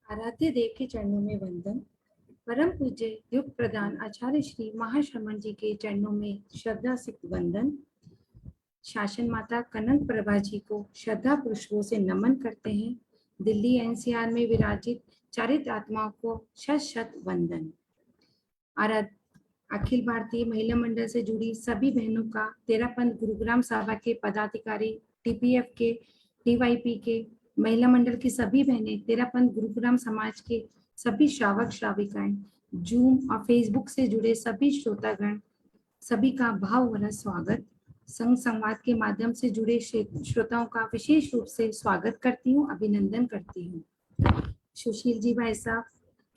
आराध्य देव के चरणों में वंदन। परम पूज्य युग प्रधान आचार्य श्री महाश्रमण जी के चरणों में श्रद्धा से वंदन। शासन माता कनक प्रभा जी को श्रद्धा पुष्पों से नमन करते हैं। दिल्ली एनसीआर में विराजित चारित्र आत्माओं को शत शत वंदन। अखिल भारतीय महिला मंडल से जुड़ी सभी बहनों का तेरापंथ गुरुग्राम सभा के पदाधिकारी, टीपीएफ के, टीवाईपी के, महिला मंडल की सभी बहनें, तेरापंथ गुरुग्राम समाज के सभी श्रावक श्राविकाएं, जूम और फेसबुक से जुड़े सभी श्रोतागण, सभी का भाव भरा स्वागत। संघ संवाद के माध्यम से जुड़े श्रोताओं का विशेष रूप से स्वागत करती हूँ, अभिनंदन करती हूँ। सुशील जी भाई साहब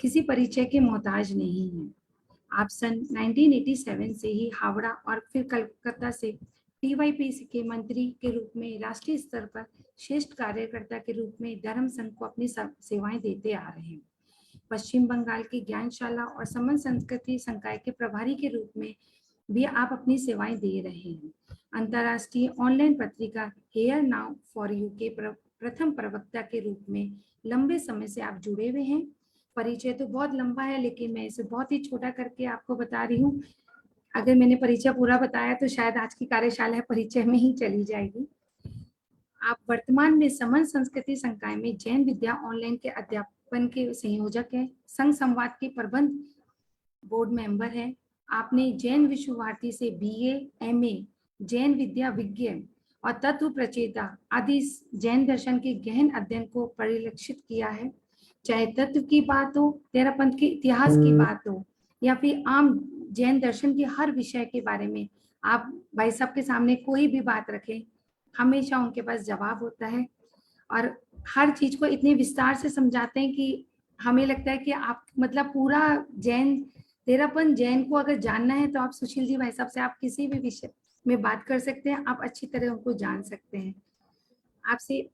किसी परिचय के मोहताज नहीं है। आप सन 1987 से ही हावड़ा और फिर कलकत्ता से टीवाईपीसी के मंत्री के रूप में राष्ट्रीय स्तर पर श्रेष्ठ कार्यकर्ता के रूप में धर्म संघ को अपनी सेवाएं देते आ रहे हैं। पश्चिम बंगाल की ज्ञानशाला और समन संस्कृति संकाय के प्रभारी के रूप में भी आप अपनी सेवाएं दे रहे हैं। अंतर्राष्ट्रीय ऑनलाइन पत्रिका हेयर नाउ फॉर यू के प्रथम प्रवक्ता के रूप में लंबे समय से आप जुड़े हुए हैं। परिचय तो बहुत लंबा है, लेकिन मैं इसे बहुत ही छोटा करके आपको बता रही हूँ। अगर मैंने परिचय पूरा बताया तो शायद आज की कार्यशाला परिचय में ही चली जाएगी। आप वर्तमान में समन संस्कृति संकाय में जैन विद्या ऑनलाइन के अध्यापन के संयोजक हैं, संघ संवाद के प्रबंध बोर्ड मेंबर हैं। आपने जैन विश्व भारती से बीए, एमए, जैन विद्या विज्ञान और तत्व प्रचेता आदि जैन दर्शन के गहन अध्ययन को परिलक्षित किया है। चाहे तत्व की बात हो, तेरापंथ के इतिहास की बात हो, या फिर आम जैन दर्शन के हर विषय के बारे में आप भाई साहब के सामने कोई भी बात रखें, हमेशा उनके पास जवाब होता है और हर चीज को इतने विस्तार से समझाते हैं कि हमें लगता है कि आप मतलब पूरा जैन तेरापंथ जैन को अगर जानना है तो आप सुशील जी भाई साहब से आप किसी भी विषय में बात कर सकते हैं, आप अच्छी तरह उनको जान सकते हैं। आपसे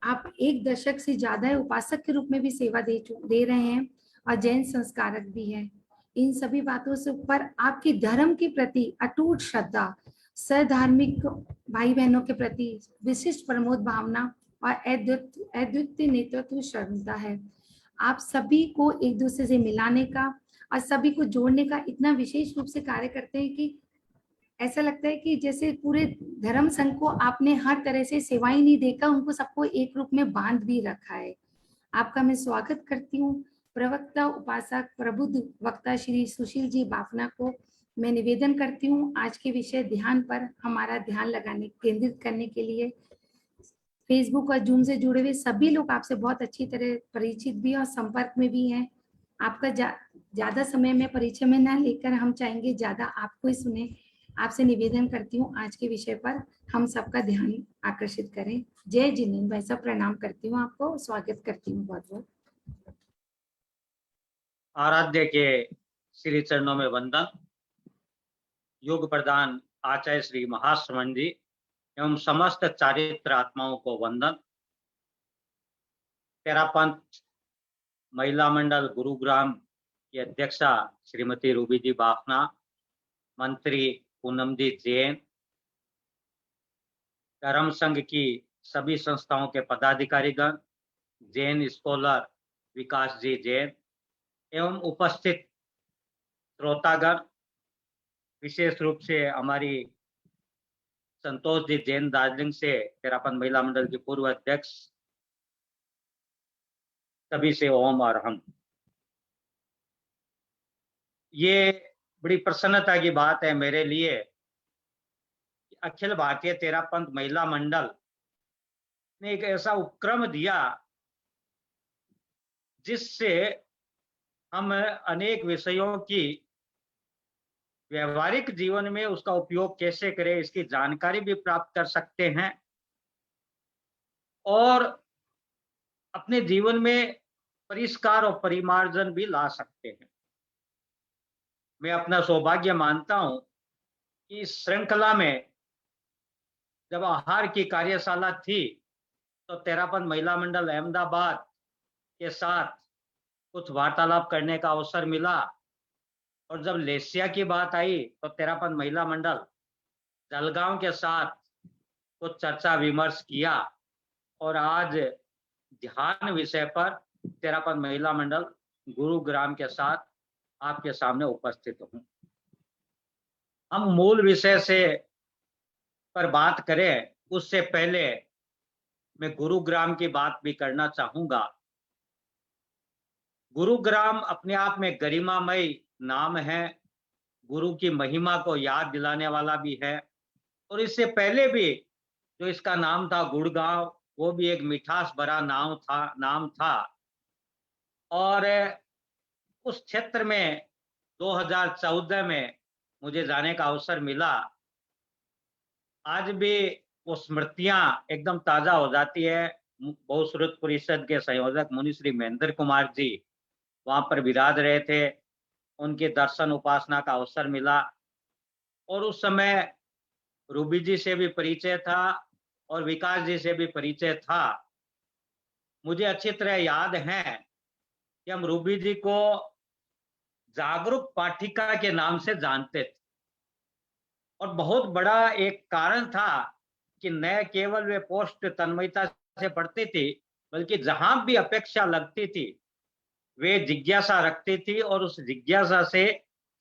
आप एक दशक से ज्यादा उपासक के रूप में भी सेवा दे रहे हैं और जैन संस्कारक भी हैं। इन सभी बातों से ऊपर आपकी धर्म के प्रति अटूट श्रद्धा, सधार्मिक भाई बहनों के प्रति विशिष्ट प्रमोद भावना और अद्वितीय नेतृत्व श्रद्धा है। आप सभी को एक दूसरे से मिलाने का और सभी को जोड़ने का इतना विशेष रूप से कार्य करते हैं कि ऐसा लगता है कि जैसे पूरे धर्म संघ को आपने हर तरह से सेवाएं नहीं देकर उनको सबको एक रूप में बांध भी रखा है। आपका मैं स्वागत करती हूँ। प्रवक्ता, उपासक, प्रबुद्ध वक्ता श्री सुशील जी बाफना को मैं निवेदन करती हूँ आज के विषय ध्यान पर हमारा ध्यान लगाने केंद्रित करने के लिए। फेसबुक और जूम से जुड़े हुए सभी लोग आपसे बहुत अच्छी तरह परिचित भी और संपर्क में भी हैं। आपका ज्यादा समय में परिचय में ना लेकर हम चाहेंगे ज्यादा आपको ही सुने। आपसे निवेदन करती हूँ आज के विषय पर हम सबका ध्यान आकर्षित करें। जय जिनेन्द्र भाई साहब, प्रणाम करती हूँ, आपको स्वागत करती हूँ बहुत बहुत। आराध्य के श्री चरणों में वंदन। युग प्रधान आचार्य श्री महाश्रमण जी एवं समस्त चारित्र आत्माओं को वंदन। तेरापंथ महिला मंडल गुरुग्राम की अध्यक्षा श्रीमती रूबी जी बाफना, मंत्री पूनम जी जैन, धर्म संघ की सभी संस्थाओं के पदाधिकारीगण, जैन स्कॉलर विकास जी जैन एवं उपस्थित श्रोतागण, विशेष रूप से हमारी संतोष जी जैन दार्जिलिंग से तेरापंथ महिला मंडल की पूर्व अध्यक्ष, सभी से ओम और हम। ये बड़ी प्रसन्नता की बात है मेरे लिए कि अखिल भारतीय तेरापंथ महिला मंडल ने एक ऐसा उपक्रम दिया जिससे हम अनेक विषयों की व्यवहारिक जीवन में उसका उपयोग कैसे करें इसकी जानकारी भी प्राप्त कर सकते हैं और अपने जीवन में परिष्कार और परिमार्जन भी ला सकते हैं। मैं अपना सौभाग्य मानता हूं कि इस श्रृंखला में जब आहार की कार्यशाला थी तो तेरापंथ महिला मंडल अहमदाबाद के साथ कुछ वार्तालाप करने का अवसर मिला और जब लेसिया की बात आई तो तेरापंथ महिला मंडल जलगांव के साथ कुछ चर्चा विमर्श किया और आज ध्यान विषय पर तेरापंथ महिला मंडल गुरुग्राम के साथ आपके सामने उपस्थित हूँ। हम मूल विषय से पर बात करें उससे पहले मैं गुरुग्राम की बात भी करना चाहूंगा। गुरुग्राम अपने आप में गरिमामय नाम है, गुरु की महिमा को याद दिलाने वाला भी है। और इससे पहले भी जो इसका नाम था गुड़गांव, वो भी एक मिठास भरा नाम था। और उस क्षेत्र में 2014 में मुझे जाने का अवसर मिला। आज भी वो स्मृतियां एकदम ताजा हो जाती है। बहुश्रुत परिषद के संयोजक मुनि श्री महेंद्र कुमार जी वहां पर विराज रहे थे, उनके दर्शन उपासना का अवसर मिला। और उस समय रूबी जी से भी परिचय था और विकास जी से भी परिचय था। मुझे अच्छी तरह याद है कि हम रूबी जी को जागरूक पाठिका के नाम से जानते थे। और बहुत बड़ा एक कारण था कि न केवल वे पोस्ट तन्मयता से पढ़ती थी, बल्कि जहां भी अपेक्षा लगती थी वे जिज्ञासा रखती थी। और उस जिज्ञासा से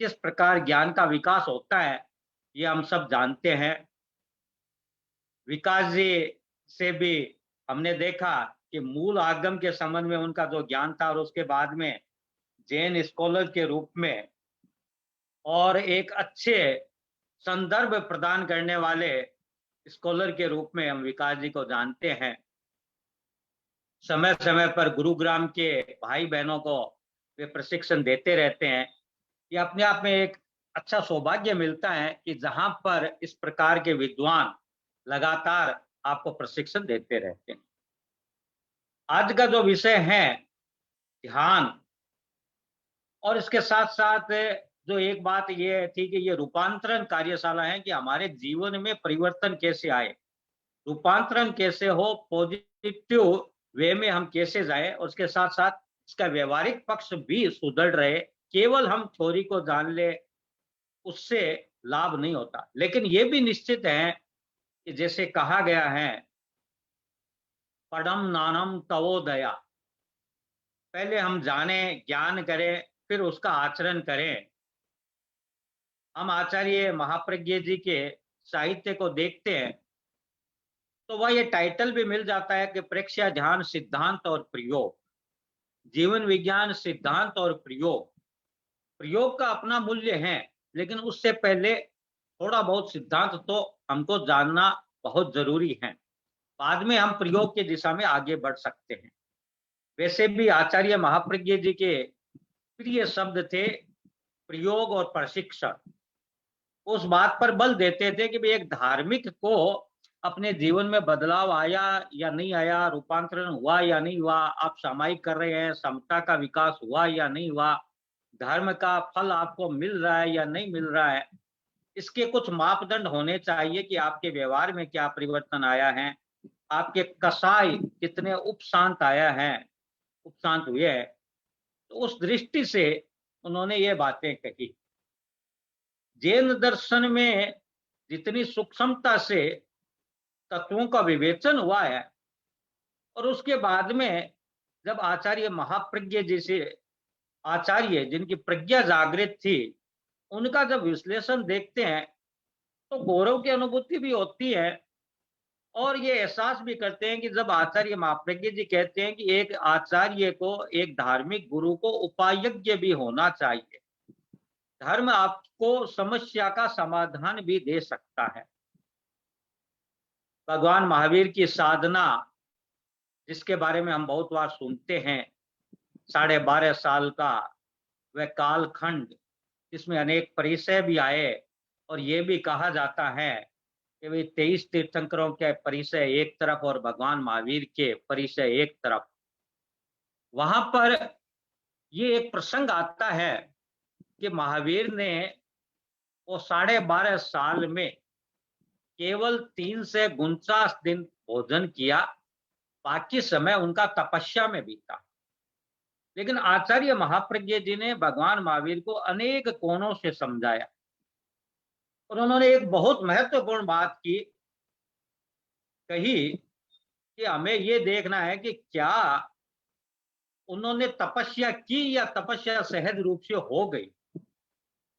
किस प्रकार ज्ञान का विकास होता है ये हम सब जानते हैं। विकास जी से भी हमने देखा कि मूल आगम के संबंध में उनका जो ज्ञान था और उसके बाद में जैन स्कॉलर के रूप में और एक अच्छे संदर्भ प्रदान करने वाले स्कॉलर के रूप में हम विकास जी को जानते हैं। समय समय पर गुरुग्राम के भाई बहनों को वे प्रशिक्षण देते रहते हैं। ये अपने आप में एक अच्छा सौभाग्य मिलता है कि जहां पर इस प्रकार के विद्वान लगातार आपको प्रशिक्षण देते रहते हैं। आज का जो विषय है ध्यान, और इसके साथ साथ जो एक बात ये थी कि ये रूपांतरण कार्यशाला है कि हमारे जीवन में परिवर्तन कैसे आए, रूपांतरण कैसे हो, पॉजिटिव वे में हम कैसे जाए, और उसके साथ साथ इसका व्यवहारिक पक्ष भी सुदृढ़ रहे। केवल हम थ्योरी को जान ले उससे लाभ नहीं होता। लेकिन ये भी निश्चित है कि जैसे कहा गया है पढ़म नानम तवोदया, पहले हम जाने ज्ञान करें फिर उसका आचरण करें। हम आचार्य महाप्रज्ञ जी के साहित्य को देखते हैं तो वह ये टाइटल भी मिल जाता है कि प्रेक्ष्य ध्यान सिद्धांत और प्रयोग, जीवन विज्ञान सिद्धांत और प्रयोग। प्रयोग का अपना मूल्य है, लेकिन उससे पहले थोड़ा बहुत सिद्धांत तो हमको जानना बहुत जरूरी है। बाद में हम प्रयोग की दिशा में आगे बढ़ सकते हैं। वैसे भी आचार्य महाप्रज्ञ जी के प्रिय शब्द थे प्रयोग और प्रशिक्षण। उस बात पर बल देते थे कि एक धार्मिक को अपने जीवन में बदलाव आया या नहीं आया, रूपांतरण हुआ या नहीं हुआ, आप सामायिक कर रहे हैं, समता का विकास हुआ या नहीं हुआ, धर्म का फल आपको मिल रहा है या नहीं मिल रहा है, इसके कुछ मापदंड होने चाहिए कि आपके व्यवहार में क्या परिवर्तन आया है, आपके कसाई कितने उपशांत आया है, उपशांत हुए हैं। तो उस दृष्टि से उन्होंने ये बातें कही। जैन दर्शन में जितनी सूक्ष्मता से तत्वों का विवेचन हुआ है, और उसके बाद में जब आचार्य महाप्रज्ञ जैसे आचार्य जिनकी प्रज्ञा जागृत थी उनका जब विश्लेषण देखते हैं तो गौरव की अनुभूति भी होती है। और ये एहसास भी करते हैं कि जब आचार्य महाप्रज्ञ जी कहते हैं कि एक आचार्य को, एक धार्मिक गुरु को उपायज्ञ भी होना चाहिए, धर्म आपको समस्या का समाधान भी दे सकता है। भगवान महावीर की साधना जिसके बारे में हम बहुत बार सुनते हैं, 12.5 साल का वह कालखंड जिसमें अनेक परिचय भी आए, और ये भी कहा जाता है कि वे 23 तीर्थंकरों के परिचय एक तरफ और भगवान महावीर के परिचय एक तरफ। वहां पर ये एक प्रसंग आता है कि महावीर ने वो 12.5 साल में केवल 3 से 49 दिन भोजन किया, बाकी समय उनका तपस्या में बीता। लेकिन आचार्य महाप्रज्ञ जी ने भगवान महावीर को अनेक कोणों से समझाया, और उन्होंने एक बहुत महत्वपूर्ण बात कही कि हमें ये देखना है कि क्या उन्होंने तपस्या की या तपस्या सहज रूप से हो गई।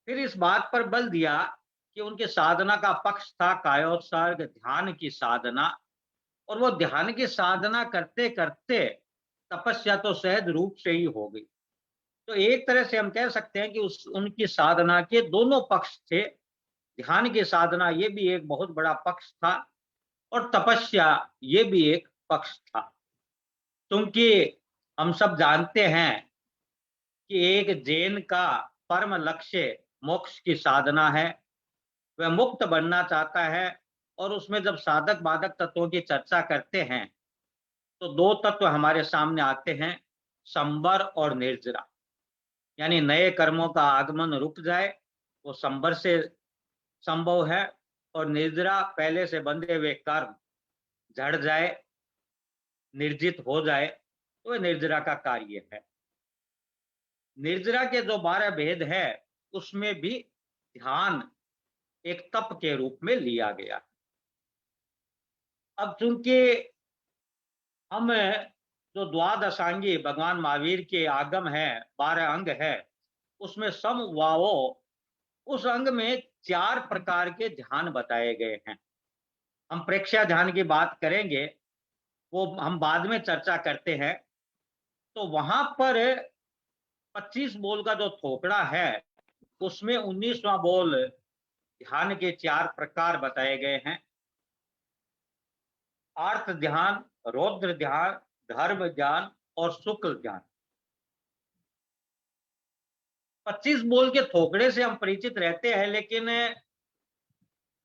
फिर इस बात पर बल दिया कि उनके साधना का पक्ष था कायोत्सर्ग, ध्यान की साधना, और वो ध्यान की साधना करते करते तपस्या तो सहज रूप से ही हो गई। तो एक तरह से हम कह सकते हैं कि उनकी साधना के दोनों पक्ष थे। ध्यान की साधना ये भी एक बहुत बड़ा पक्ष था, और तपस्या ये भी एक पक्ष था। क्योंकि हम सब जानते हैं कि एक जैन का परम लक्ष्य मोक्ष की साधना है। वह मुक्त बनना चाहता है, और उसमें जब साधक बाधक तत्वों की चर्चा करते हैं तो दो तत्व हमारे सामने आते हैं, संवर और निर्जरा। यानी नए कर्मों का आगमन रुक जाए, वो संवर से संभव है, और निर्जरा पहले से बंधे हुए कर्म झड़ जाए, निर्जित हो जाए, तो वह निर्जरा का कार्य है। निर्जरा के जो 12 भेद है उसमें भी ध्यान एक तप के रूप में लिया गया। अब चूंकि हम जो द्वादशांगी भगवान महावीर के आगम है, 12 अंग है, उसमें सम वाओ, उस अंग में 4 प्रकार के ध्यान बताए गए हैं। हम प्रेक्ष्या ध्यान की बात करेंगे, वो हम बाद में चर्चा करते हैं। तो वहां पर 25 बोल का जो थोकड़ा है उसमें 19वां बोल ध्यान के 4 प्रकार बताए गए हैं। आर्त ध्यान, रौद्र ध्यान, धर्म ध्यान और शुक्ल ध्यान। 25 बोल के थोकड़े से हम परिचित रहते हैं, लेकिन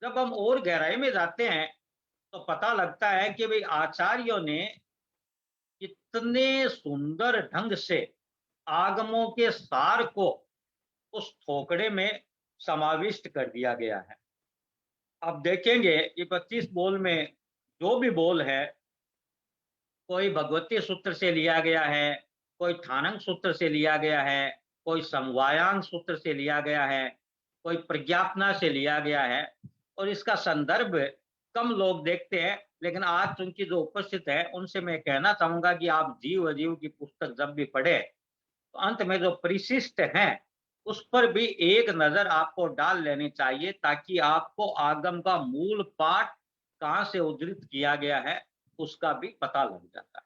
जब हम और गहराई में जाते हैं तो पता लगता है कि भाई आचार्यों ने कितने सुंदर ढंग से आगमों के सार को उस थोकड़े में समाविष्ट कर दिया गया है। अब देखेंगे कि 25 बोल में जो भी बोल है, कोई भगवती सूत्र से लिया गया है, कोई ठानंग सूत्र से लिया गया है, कोई समवायांग सूत्र से लिया गया है, कोई प्रज्ञापना से लिया गया है, और इसका संदर्भ कम लोग देखते हैं। लेकिन आज उनकी जो उपस्थित है उनसे मैं कहना चाहूंगा कि आप जीव अजीव की पुस्तक जब भी पढ़े तो अंत में जो परिशिष्ट हैं उस पर भी एक नजर आपको डाल लेनी चाहिए, ताकि आपको आगम का मूल पाठ कहां से उद्धृत किया गया है उसका भी पता लग जाता है।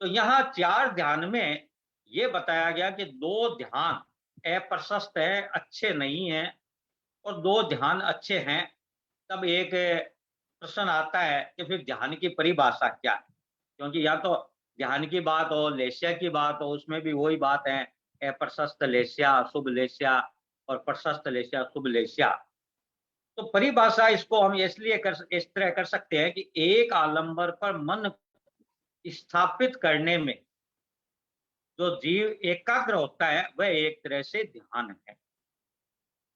तो यहाँ 4 ध्यान में ये बताया गया कि 2 ध्यान अप्रशस्त है, अच्छे नहीं है, और 2 ध्यान अच्छे हैं। तब एक प्रश्न आता है कि फिर ध्यान की परिभाषा क्या है? क्योंकि या तो ध्यान की बात हो, लेस्या की बात हो, उसमें भी वही बात है, अप्रशस्त लेस्या, शुभ लेस्या, और प्रशस्त लेस्या, शुभ लेस्या। तो परिभाषा इसको हम इसलिए इस तरह कर सकते हैं कि एक आलंबर पर मन स्थापित करने में जो जीव एकाग्र होता है वह एक तरह से ध्यान है,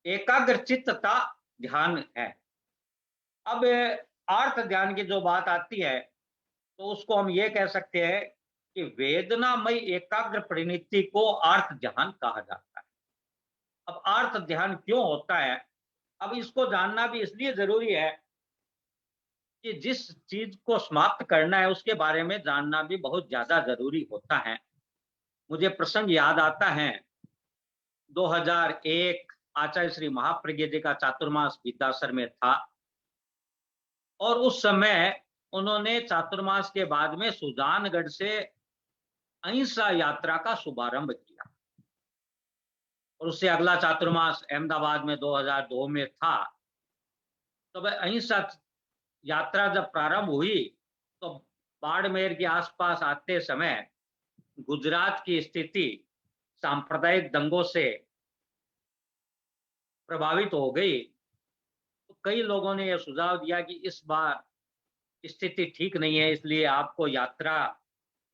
एकाग्र चित्तता ध्यान है। अब आर्त ध्यान की जो बात आती है तो उसको हम ये कह सकते हैं कि वेदनामय एकाग्र परिणति को आर्त ध्यान कहा जाता है। अब आर्त ध्यान क्यों होता है, अब इसको जानना भी इसलिए जरूरी है कि जिस चीज को समाप्त करना है उसके बारे में जानना भी बहुत ज्यादा जरूरी होता है। मुझे प्रसंग याद आता है, 2001 आचार्य श्री महाप्रज्ञ जी का चातुर्मास विद्यासर में था, और उस समय उन्होंने चातुर्मास के बाद में सुजानगढ़ से अहिंसा यात्रा का शुभारंभ किया, और उससे अगला चातुर्मास अहमदाबाद में 2002 में था। तो वह अहिंसा यात्रा जब प्रारंभ हुई तो बाड़मेर के आसपास आते समय गुजरात की स्थिति सांप्रदायिक दंगों से प्रभावित हो गई। तो कई लोगों ने यह सुझाव दिया कि इस बार स्थिति ठीक नहीं है, इसलिए आपको यात्रा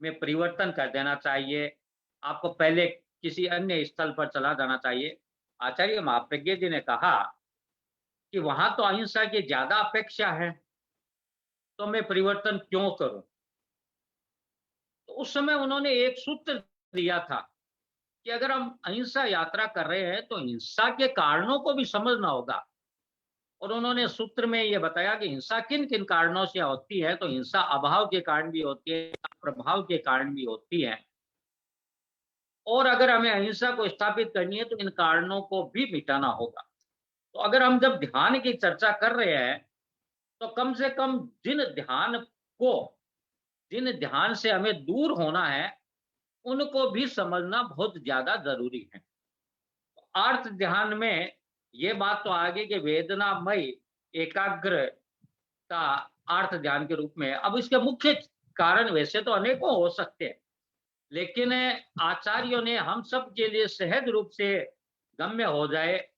में परिवर्तन कर देना चाहिए, आपको पहले किसी अन्य स्थल पर चला जाना चाहिए। आचार्य महाप्रज्ञ जी ने कहा कि वहां तो अहिंसा की ज्यादा अपेक्षा है, तो मैं परिवर्तन क्यों करूं। तो उस समय उन्होंने एक सूत्र दिया था कि अगर हम अहिंसा यात्रा कर रहे हैं तो हिंसा के कारणों को भी समझना होगा। और उन्होंने सूत्र में यह बताया कि हिंसा किन किन कारणों से होती है, तो हिंसा अभाव के कारण भी होती है, प्रभाव के कारण भी होती है। और अगर हमें अहिंसा को स्थापित करनी है तो इन कारणों को भी मिटाना होगा। तो अगर हम जब ध्यान की चर्चा कर रहे हैं तो कम से कम जिन ध्यान से हमें दूर होना है उनको भी समझना बहुत ज्यादा जरूरी है। अर्थ ध्यान में ये बात तो आ गई कि वेदनामय एकाग्र का अर्थ ध्यान के रूप में। अब इसके मुख्य कारण वैसे तो अनेकों हो सकते हैं, लेकिन आचार्यों ने हम सब के लिए सहज रूप से गम्य हो जाए,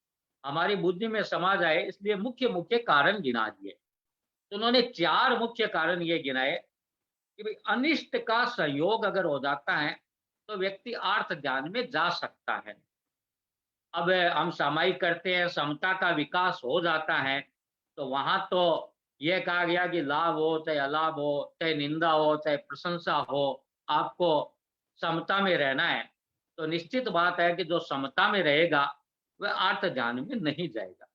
हमारी बुद्धि में समा जाए, इसलिए मुख्य मुख्य कारण गिना दिए। तो उन्होंने 4 मुख्य कारण ये गिनाए कि भाई अनिष्ट का संयोग अगर हो जाता है तो व्यक्ति अर्थ ध्यान में जा सकता है। अब हम सामायिक करते हैं, समता का विकास हो जाता है, तो वहां तो यह कहा गया कि लाभ हो चाहे अलाभ हो, चाहे निंदा हो चाहे प्रशंसा हो, आपको समता में रहना है। तो निश्चित बात है कि जो समता में रहेगा वह अर्थ ध्यान में नहीं जाएगा।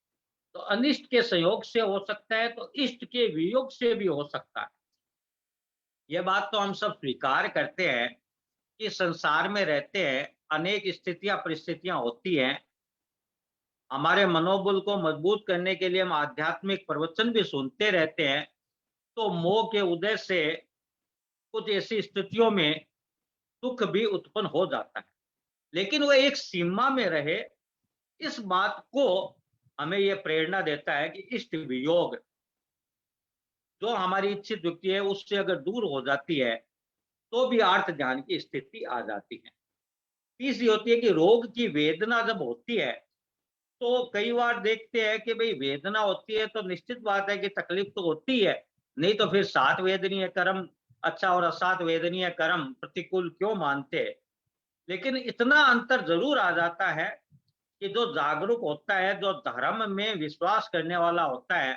तो अनिष्ट के संयोग से हो सकता है, तो इष्ट के वियोग से भी हो सकता है। यह बात तो हम सब स्वीकार करते हैं कि संसार में रहते हैं, अनेक स्थितियां परिस्थितियां होती हैं। हमारे मनोबल को मजबूत करने के लिए हम आध्यात्मिक प्रवचन भी सुनते रहते हैं। तो मोह के उदय से कुछ ऐसी स्थितियों में दुख भी उत्पन्न हो जाता है, लेकिन वह एक सीमा में रहे। इस बात को हमें यह प्रेरणा देता है कि इष्ट वियोग जो हमारी इच्छित युक्ति है उससे अगर दूर हो जाती है तो भी अर्थ ध्यान की स्थिति आ जाती है। तीसरी होती है कि रोग की वेदना जब होती है तो कई बार देखते हैं कि भाई वेदना होती है तो निश्चित बात है कि तकलीफ तो होती है, नहीं तो फिर सात वेदनीय कर्म अच्छा और असात वेदनीय कर्म प्रतिकूल क्यों मानते। लेकिन इतना अंतर जरूर आ जाता है कि जो जागरूक होता है, जो धर्म में विश्वास करने वाला होता है,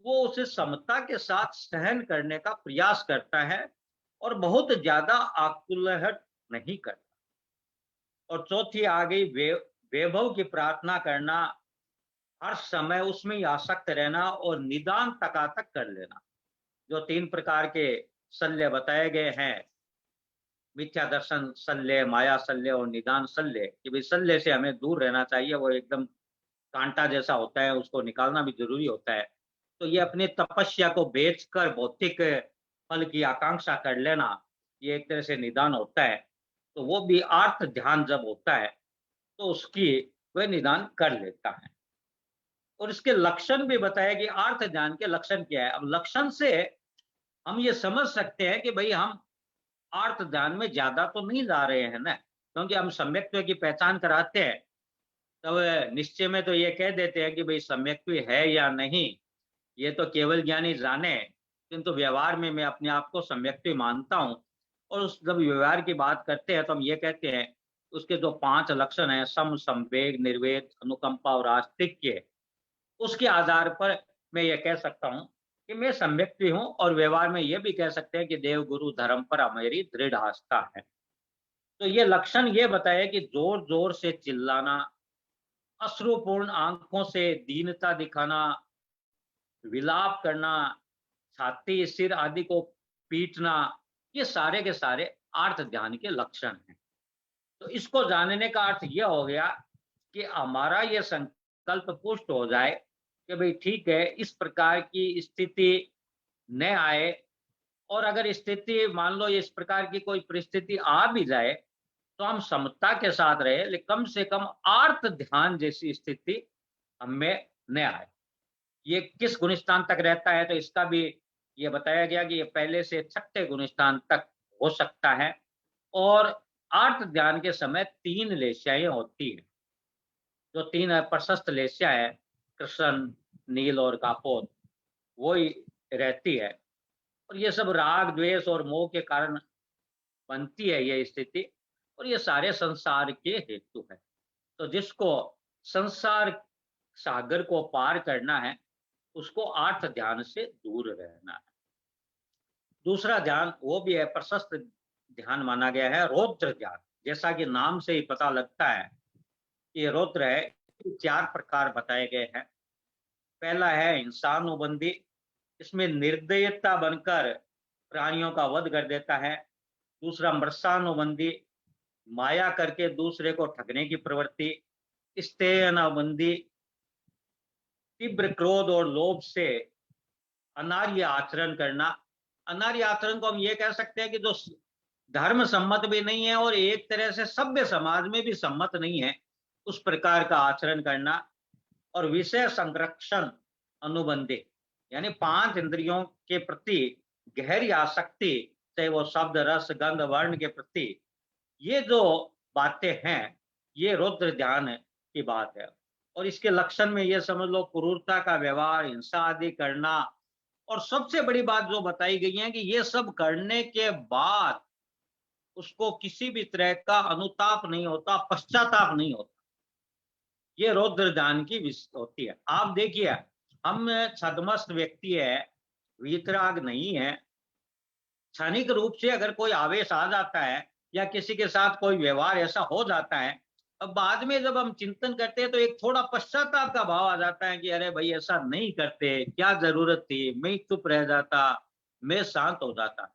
वो उसे समता के साथ सहन करने का प्रयास करता है और बहुत ज्यादा आकुलहट नहीं करता। और चौथी आ गई वैभव की प्रार्थना करना, हर समय उसमें ही आसक्त रहना और निदान तक कर लेना। जो 3 प्रकार के शल्य बताए गए हैं, मिथ्या दर्शन शल्य, माया शल्य और निदान शल्य, कि भाई शल्य से हमें दूर रहना चाहिए, वो एकदम कांटा जैसा होता है, उसको निकालना भी जरूरी होता है। तो ये अपनी तपस्या को बेचकर भौतिक फल की आकांक्षा कर लेना, ये एक तरह से निदान होता है। तो वो भी अर्थ ध्यान जब होता है तो उसकी वह निदान कर लेता है। और इसके लक्षण भी बताया कि अर्थ ध्यान के लक्षण क्या है। अब लक्षण से हम ये समझ सकते हैं कि भाई हम अर्थ ध्यान में ज्यादा तो नहीं जा रहे हैं ना, क्योंकि हम सम्यक्त्व की पहचान कराते हैं तब निश्चय में तो ये कह देते हैं कि भाई सम्यक्त्व है या नहीं, ये तो केवल ज्ञानी जाने, किंतु व्यवहार में मैं अपने आप को सम्यक्त्व मानता हूँ। और उस जब व्यवहार की बात करते हैं तो हम ये कहते हैं उसके जो 5 लक्षण हैं, सम, संवेग, निर्वेद, अनुकंपा और आस्तिक्य, उसके आधार पर मैं ये कह सकता हूँ कि मैं सम्यक्ति हूँ। और व्यवहार में ये भी कह सकते हैं कि देव गुरु धर्म पर मेरी दृढ़ आस्था है। तो ये लक्षण ये बताए कि जोर जोर से चिल्लाना, अश्रुपूर्ण आंखों से दीनता दिखाना, विलाप करना, छाती सिर आदि को पीटना, ये सारे के सारे अर्थ ध्यान के लक्षण हैं। तो इसको जानने का अर्थ यह हो गया कि हमारा ये संकल्प पुष्ट हो जाए कि भाई ठीक है, इस प्रकार की स्थिति न आए। और अगर स्थिति मान लो इस प्रकार की कोई परिस्थिति आ भी जाए तो हम समता के साथ रहे, लेकिन कम से कम आर्त ध्यान जैसी स्थिति हमें न आए। ये किस गुणस्थान तक रहता है तो इसका भी ये बताया गया कि ये पहले से 6ठे गुणस्थान तक हो सकता है। और आर्त ध्यान के समय 3 लेस्याएं होती है। जो 3 प्रशस्त लेस्या है, कृष्ण, नील और कापोद, वो ही रहती है। और ये सब राग द्वेष और मोह के कारण बनती है ये स्थिति, और ये सारे संसार के हेतु है। तो जिसको संसार सागर को पार करना है उसको अर्थ ध्यान से दूर रहना है। दूसरा ध्यान वो भी है, प्रशस्त ध्यान माना गया है, रौद्र ध्यान। जैसा कि नाम से ही पता लगता है कि रौद्र है। 4 प्रकार बताए गए हैं। पहला है हिंसानुबंधी, इसमें निर्दयता बनकर प्राणियों का वध कर देता है। दूसरा मृषानुबंधी, माया करके दूसरे को ठगने की प्रवृत्ति, स्तेयनबंदी, तीव्र क्रोध और लोभ से अनार्य आचरण करना। अनार्य आचरण को हम ये कह सकते हैं कि जो धर्म सम्मत भी नहीं है और एक तरह से सभ्य समाज में भी सम्मत नहीं है, उस प्रकार का आचरण करना। और विषय संरक्षण अनुबंधी, यानी 5 इंद्रियों के प्रति गहरी आसक्ति, चाहे वो शब्द, रस, गंध, वर्ण के प्रति, ये जो बातें हैं, ये रौद्र ध्यान की बात है। और इसके लक्षण में ये समझ लो, क्रूरता का व्यवहार, हिंसा आदि करना। और सबसे बड़ी बात जो बताई गई है कि ये सब करने के बाद उसको किसी भी तरह का अनुताप नहीं होता, पश्चाताप नहीं होता। ये रौद्र ध्यान की होती है। आप देखिए, हम छद्मस्त व्यक्ति है, वीतराग नहीं है, क्षणिक रूप से अगर कोई आवेश आ जाता है या किसी के साथ कोई व्यवहार ऐसा हो जाता है, अब बाद में जब हम चिंतन करते हैं तो एक थोड़ा पश्चाताप का भाव आ जाता है कि अरे भाई ऐसा नहीं करते, क्या जरूरत थी, मैं चुप रह जाता, मैं शांत हो जाता।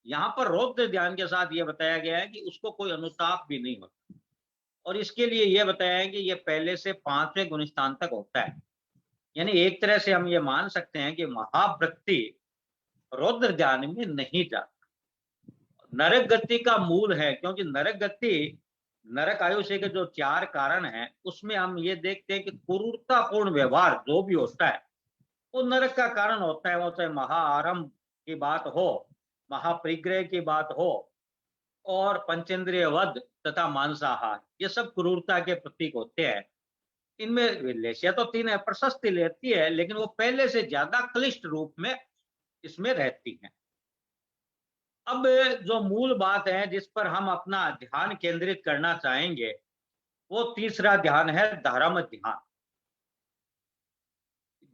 यहाँ पर रौद्र ध्यान के साथ ये बताया गया है कि उसको कोई अनुताप भी नहीं होता। और इसके लिए ये बताया है कि ये पहले से 5वें गुण स्थान तक होता है। यानी एक तरह से हम ये मान सकते हैं कि महावृत्ति रौद्र ध्यान में नहीं जाता, नरक गति का मूल है। क्योंकि नरक गति, नरक आयुष्य के जो 4 कारण हैं, उसमें हम ये देखते हैं कि क्रूरतापूर्ण व्यवहार जो भी होता है वो नरक का कारण होता है। वो चाहे महाआरंभ की बात हो, महापरिग्रह की बात हो, और पंचेंद्रिय वध तथा मांसाहार, ये सब क्रूरता के प्रतीक होते हैं। इनमें लेशिया तो 3 है, प्रशस्ति लेती है, लेकिन वो पहले से ज्यादा क्लिष्ट रूप में इसमें रहती है। अब जो मूल बात है जिस पर हम अपना ध्यान केंद्रित करना चाहेंगे, वो तीसरा ध्यान है धर्म ध्यान।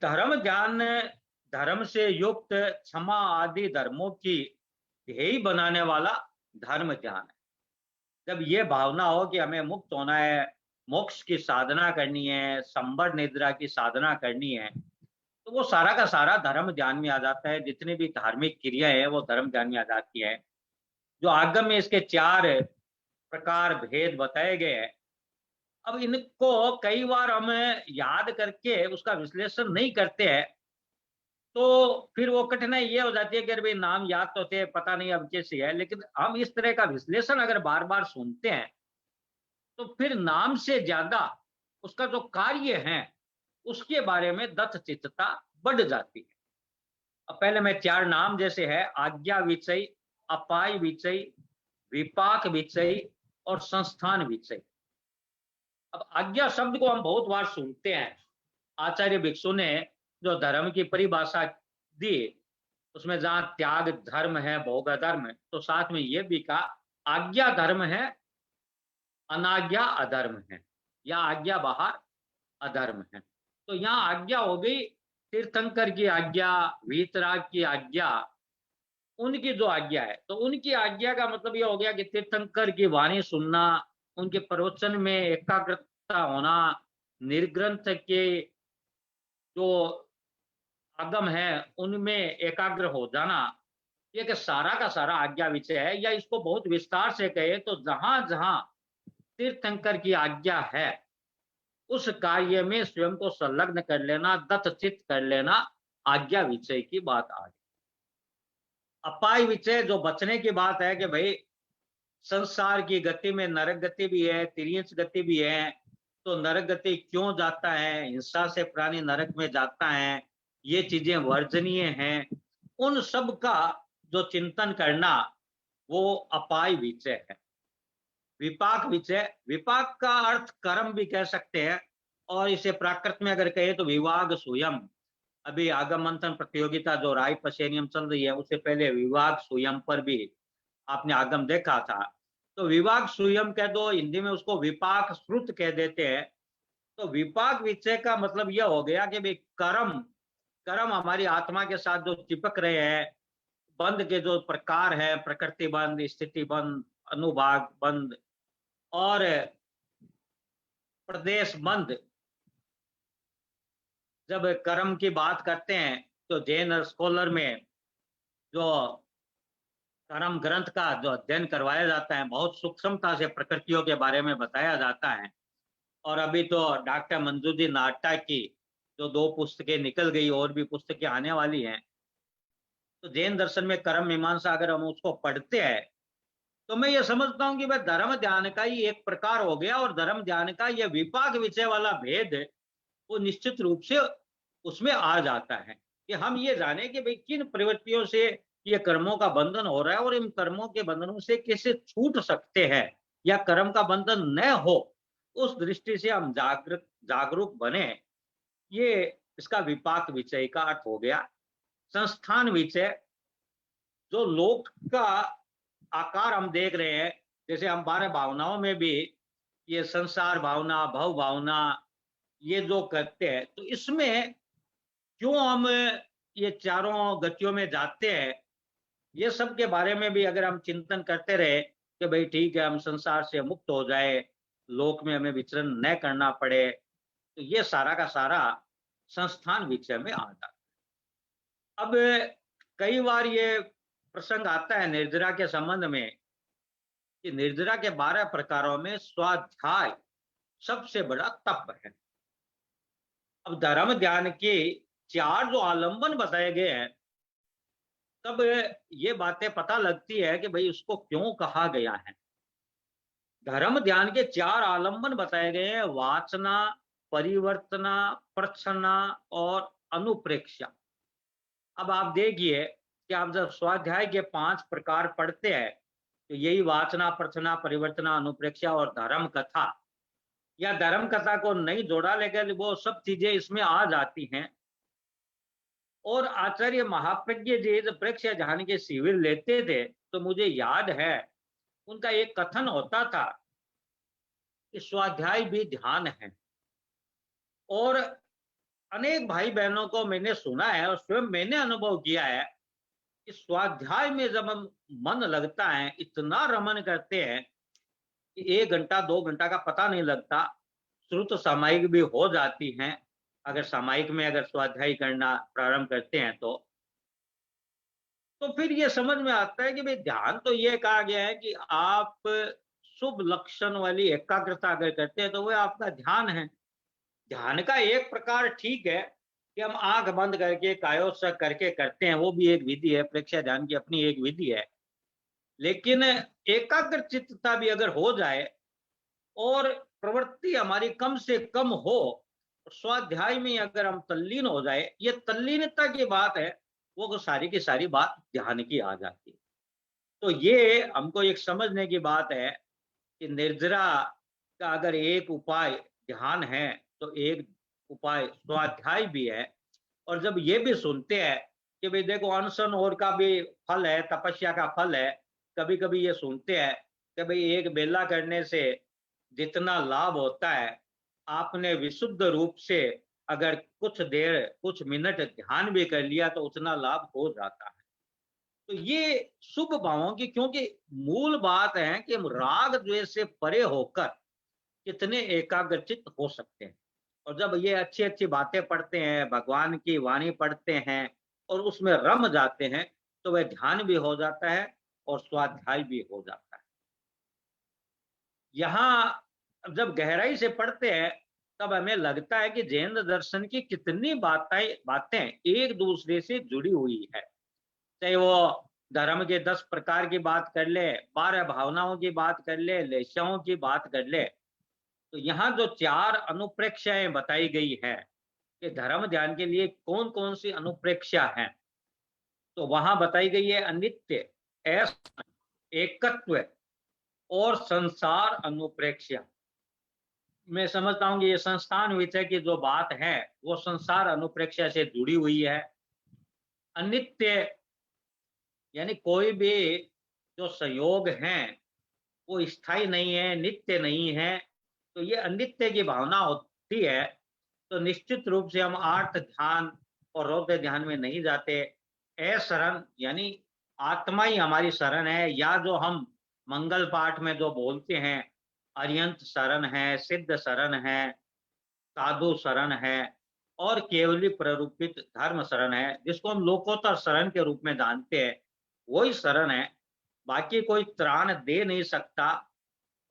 धर्म ध्यान धर्म से युक्त क्षमा आदि धर्मों की ध्येय बनाने वाला धर्म ध्यान है। जब ये भावना हो कि हमें मुक्त होना है, मोक्ष की साधना करनी है, संबर निद्रा की साधना करनी है, तो वो सारा का सारा धर्म ध्यान में आ जाता है। जितनी भी धार्मिक क्रिया है वो धर्म ध्यान में आ जाती है। जो आगम में इसके 4 प्रकार भेद बताए गए हैं, अब इनको कई बार हम याद करके उसका विश्लेषण नहीं करते हैं, तो फिर वो कठिनाई ये हो जाती है कि अरे भाई नाम याद तो थे, पता नहीं अब कैसे है। लेकिन हम इस तरह का विश्लेषण अगर बार बार सुनते हैं तो फिर नाम से ज्यादा उसका जो कार्य है उसके बारे में दत्त चित्तता बढ़ जाती है। अब पहले मैं 4 नाम जैसे है, आज्ञा विचय, अपाय विचय, विपाक विचय और संस्थान विचय। अब आज्ञा शब्द को हम बहुत बार सुनते हैं। आचार्य भिक्षु ने जो धर्म की परिभाषा दी, उसमें जहां त्याग धर्म है, भोग धर्म है, तो साथ में यह भी कहा आज्ञा धर्म है, अनाज्ञा अधर्म है, या आज्ञा बाहर अधर्म है। तो यहाँ आज्ञा हो गई तीर्थंकर की आज्ञा, वीतराग की आज्ञा, उनकी जो आज्ञा है। तो उनकी आज्ञा का मतलब ये हो गया कि तीर्थंकर की वाणी सुनना, उनके प्रवचन में एकाग्रता होना, निर्ग्रंथ के जो आगम है उनमें एकाग्र हो जाना, ये कि सारा का सारा आज्ञा विषय है। या इसको बहुत विस्तार से कहे तो जहां जहां तीर्थंकर की आज्ञा है उस कार्य में स्वयं को संलग्न कर लेना, दत्तचित्त कर लेना, आज्ञा विषय की बात आ गई। अपाय विषय जो बचने की बात है कि भाई संसार की गति में नरक गति भी है, तिर्यंच गति भी है। तो नरक गति क्यों जाता है, हिंसा से प्राणी नरक में जाता है, ये चीजें वर्जनीय हैं, उन सब का जो चिंतन करना, वो अपाय विषय है। विपाक विषय, विपाक का अर्थ कर्म भी कह सकते हैं, और इसे प्राकृत में अगर कहे तो विवाग स्वयं। अभी आगम मंथन प्रतियोगिता जो राय पसेनियम चल रही है, उससे पहले विवाग स्वयं पर भी आपने आगम देखा था। तो विवाग स्वयं कह दो, हिंदी में उसको विपाक श्रुत कह देते हैं। तो विपाक विषय का मतलब यह हो गया कि भाई कर्म, कर्म हमारी आत्मा के साथ जो चिपक रहे हैं, बंध के जो प्रकार है, प्रकृति बंध, स्थिति बंध, अनुभाग बंध और प्रदेश बंध। जब कर्म की बात करते हैं तो जैन स्कॉलर में जो धर्म ग्रंथ का जो अध्ययन करवाया जाता है, बहुत सूक्ष्मता से प्रकृतियों के बारे में बताया जाता है। और अभी तो डॉक्टर मंजू जी नाहटा की जो 2 पुस्तकें निकल गई, और भी पुस्तकें आने वाली हैं। तो जैन दर्शन में कर्म मीमांसा अगर हम उसको पढ़ते हैं, तो मैं ये समझता हूँ कि भाई धर्म ध्यान का ही एक प्रकार हो गया, और धर्म ध्यान का ये विपाक विषय वाला भेद वो निश्चित रूप से उसमें आ जाता है कि हम ये जाने कि भाई किन प्रवृत्तियों से ये कर्मों का बंधन हो रहा है, और इन कर्मों के बंधनों से कैसे छूट सकते हैं, या कर्म का बंधन न हो, उस दृष्टि से हम जागरूक बने। ये इसका विपाक विषय का अर्थ हो गया। संस्थान विषय, जो लोक का आकार हम देख रहे हैं, जैसे हम 12 भावनाओं में भी ये संसार भावना, भव भावना, ये जो करते हैं, तो इसमें क्यों हम ये चारों गतियों में जाते हैं, ये सब के बारे में भी अगर हम चिंतन करते रहे कि भाई ठीक है, हम संसार से मुक्त हो जाए, लोक में हमें विचरण न करना पड़े, तो ये सारा का सारा संस्थान विषय में आता है। अब कई बार ये प्रसंग आता है निर्जरा के संबंध में कि निर्जरा के 12 प्रकारों में स्वाध्याय सबसे बड़ा तप है। अब धर्म ध्यान के 4 जो आलंबन बताए गए हैं, तब ये बातें पता लगती है कि भाई उसको क्यों कहा गया है। धर्म ध्यान के 4 आलंबन बताए गए हैं: वासना, परिवर्तना, प्रच्छन्ना और अनुप्रेक्षा। अब आप देखिए कि आप जब स्वाध्याय के 5 प्रकार पढ़ते हैं, तो यही वासना, प्रच्छन्ना, परिवर्तना, अनुप्रेक्षा और धर्म कथा, या धर्म कथा को नहीं जोड़ा, लेकिन वो सब चीजें इसमें आ जाती हैं। और आचार्य महाप्रज्ञ जी जब प्रेक्ष्य ध्यान के शिविर लेते थे, तो मुझे याद है उनका एक कथन होता था कि स्वाध्याय भी ध्यान है। और अनेक भाई बहनों को मैंने सुना है और स्वयं मैंने अनुभव किया है कि स्वाध्याय में जब हम मन लगता है, इतना रमन करते हैं कि 1 घंटा 2 घंटा का पता नहीं लगता। श्रुत सामायिक भी हो जाती हैं, अगर सामायिक में अगर स्वाध्याय करना प्रारंभ करते हैं तो फिर ये समझ में आता है कि भाई ध्यान तो ये कहा गया है कि आप शुभ लक्षण वाली एकाग्रता अगर करते हैं तो वो आपका ध्यान है। ध्यान का एक प्रकार ठीक है कि हम आंख बंद करके कायोत्सर्ग करके करते हैं, वो भी एक विधि है, प्रेक्षा ध्यान की अपनी एक विधि है। लेकिन एकाग्र चित्तता भी अगर हो जाए और प्रवृत्ति हमारी कम से कम हो, स्वाध्याय में अगर हम तल्लीन हो जाए, ये तल्लीनता की बात है, वो सारी की सारी बात ध्यान की आ जाती है। तो ये हमको एक समझने की बात है कि निर्जरा का अगर एक उपाय ध्यान है, तो एक उपाय स्वाध्याय भी है। और जब ये भी सुनते हैं कि भाई देखो अनशन और का भी फल है, तपस्या का फल है, कभी कभी ये सुनते हैं कि भाई एक बेला करने से जितना लाभ होता है, आपने विशुद्ध रूप से अगर कुछ देर कुछ मिनट ध्यान भी कर लिया तो उतना लाभ हो जाता है। तो ये शुभ भावों की, क्योंकि मूल बात है कि हम राग द्वेष से परे होकर कितने एकाग्रचित हो सकते हैं। और जब ये अच्छी अच्छी बातें पढ़ते हैं, भगवान की वाणी पढ़ते हैं और उसमें रम जाते हैं, तो वह ध्यान भी हो जाता है और स्वाध्याय भी हो जाता है। यहाँ जब गहराई से पढ़ते हैं, तब हमें लगता है कि जैन दर्शन की कितनी बातें एक दूसरे से जुड़ी हुई है। चाहे वो धर्म के 10 प्रकार की बात कर ले, 12 भावनाओं की बात कर ले, लेशाओं की बात कर ले, तो यहाँ जो 4 अनुप्रेक्षाएं बताई गई है कि धर्म ध्यान के लिए कौन कौन सी अनुप्रेक्षा है, तो वहां बताई गई है अनित्य, ऐसा, एकत्व और संसार अनुप्रेक्षा। मैं समझता हूँ कि ये संस्थान विषय की जो बात है वो संसार अनुप्रेक्षा से जुड़ी हुई है। अनित्य यानी कोई भी जो संयोग है वो स्थायी नहीं है, नित्य नहीं है, तो ये अनित्य की भावना होती है, तो निश्चित रूप से हम आर्त ध्यान और रौद्र ध्यान में नहीं जाते। शरण यानी आत्मा ही हमारी शरण है, या जो हम मंगल पाठ में जो बोलते हैं अरियंत शरण है, सिद्ध शरण है, साधु शरण है और केवली प्ररूपित धर्म शरण है, जिसको हम लोकोत्तर शरण के रूप में जानते हैं, वही शरण है। बाकी कोई त्राण दे नहीं सकता।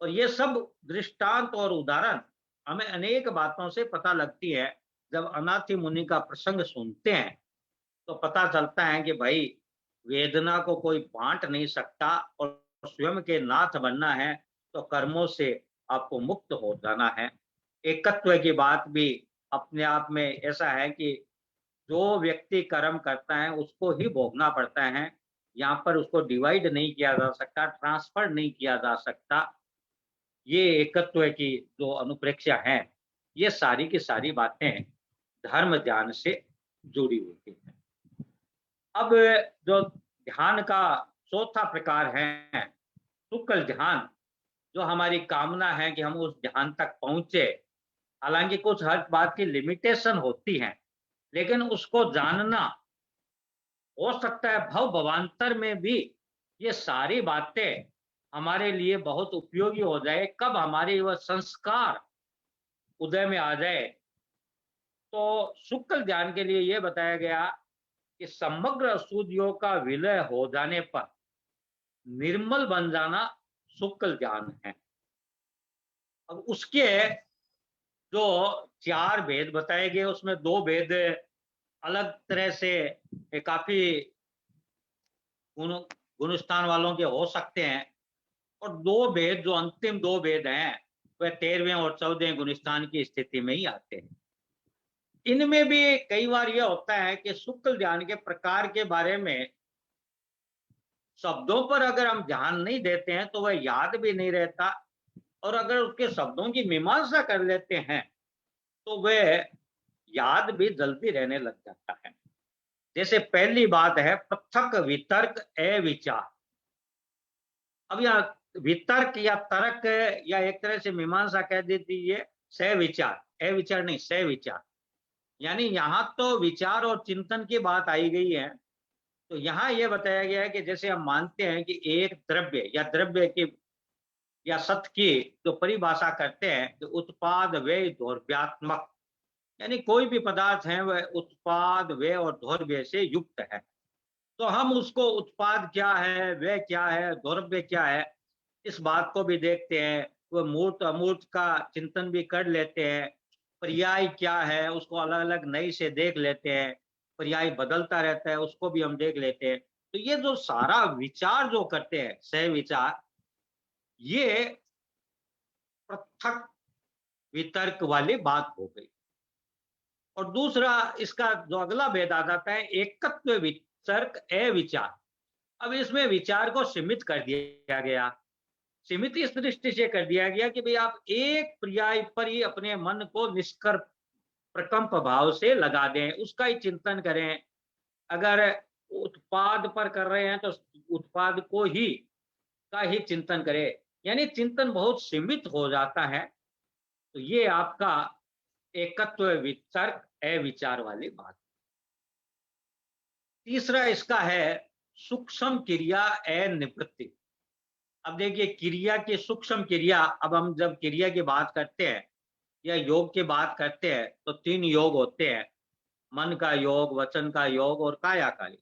और ये सब दृष्टांत और उदाहरण हमें अनेक बातों से पता लगती है। जब अनाथि मुनि का प्रसंग सुनते हैं तो पता चलता है कि भाई वेदना को कोई बांट नहीं सकता, और स्वयं के नाथ बनना है तो कर्मों से आपको मुक्त हो जाना है। एकत्व की बात भी अपने आप में ऐसा है कि जो व्यक्ति कर्म करता है उसको ही भोगना पड़ता है। यहाँ पर उसको डिवाइड नहीं किया जा सकता, ट्रांसफर नहीं किया जा सकता। ये एकत्व की जो अनुप्रेक्षा है, ये सारी की सारी बातें धर्म ज्ञान से जुड़ी होती हैं। अब जो ध्यान का चौथा प्रकार है शुक्ल ध्यान, जो हमारी कामना है कि हम उस ध्यान तक पहुंचे। हालांकि कुछ हर बात की लिमिटेशन होती है, लेकिन उसको जानना, हो सकता है भव भवांतर में भी ये सारी बातें हमारे लिए बहुत उपयोगी हो जाए। कब हमारे वह संस्कार उदय में आ जाए। तो शुक्ल ध्यान के लिए यह बताया गया कि समग्र अशुद्धियों का विलय हो जाने पर निर्मल बन जाना शुक्ल ध्यान है। अब उसके जो 4 भेद बताए गए, उसमें 2 भेद अलग तरह से काफी गुण गुणस्थान वालों के हो सकते हैं, और 2 भेद जो अंतिम 2 भेद हैं वह 13वें और 14वें गुणस्थान की स्थिति में ही आते हैं। इनमें भी कई बार यह होता है कि शुक्ल ध्यान के प्रकार के बारे में शब्दों पर अगर हम ध्यान नहीं देते हैं तो वह याद भी नहीं रहता, और अगर उसके शब्दों की मीमांसा कर लेते हैं तो वह याद भी जल्दी रहने लग जाता है। जैसे पहली बात है पृथक वितर्क अविचार। अब यह वितर्क या तर्क या एक तरह से मीमांसा कह देती है सविचार, अविचार नहीं सविचार। यानी यहाँ तो विचार और चिंतन की बात आई गई है। तो यहाँ यह बताया गया है कि जैसे हम मानते हैं कि एक द्रव्य या द्रव्य की या सत्य की जो परिभाषा करते हैं कि उत्पाद व्यय द्रव्यात्मक, यानी कोई भी पदार्थ है वह उत्पाद व्यय और द्रव्य से युक्त है। तो हम उसको उत्पाद क्या है, व्यय क्या है, द्रव्य क्या है, इस बात को भी देखते हैं। वह मूर्त अमूर्त का चिंतन भी कर लेते हैं। पर्याय क्या है उसको अलग अलग नई से देख लेते हैं। पर्याय बदलता रहता है उसको भी हम देख लेते हैं। तो ये जो सारा विचार जो करते हैं सह विचार, ये पृथक वितर्क वाली बात हो गई। और दूसरा इसका जो अगला भेद आ जाता है एकत्व वितर्क अविचार। अब इसमें विचार को सीमित कर दिया गया। सीमित इस दृष्टि से कर दिया गया कि भाई आप एक पर्याय पर ही अपने मन को निष्कर प्रकंप भाव से लगा दें, उसका ही चिंतन करें। अगर उत्पाद पर कर रहे हैं तो उत्पाद को ही का ही चिंतन करें। यानी चिंतन बहुत सीमित हो जाता है। तो ये आपका एकत्व वितर्क अविचार वाली बात। तीसरा इसका है सूक्ष्म क्रिया अनिवृत्ति। अब देखिए क्रिया की सूक्ष्म क्रिया, अब हम जब क्रिया की बात करते हैं या योग की बात करते हैं तो 3 योग होते हैं, मन का योग, वचन का योग और काया का योग।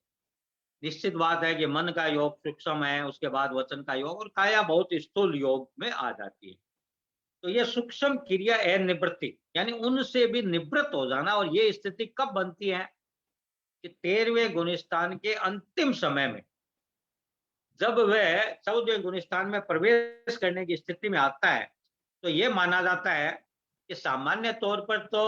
निश्चित बात है कि मन का योग सूक्ष्म है, उसके बाद वचन का योग, और काया बहुत स्थूल योग में आ जाती है। तो ये सूक्ष्म क्रिया अनिवृत्ति यानी उनसे भी निवृत्त हो जाना। और ये स्थिति कब बनती है कि 13वें गुणस्थान के अंतिम समय में, जब वह 14वें गुणस्थान में प्रवेश करने की स्थिति में आता है। तो ये माना जाता है कि सामान्य तौर पर तो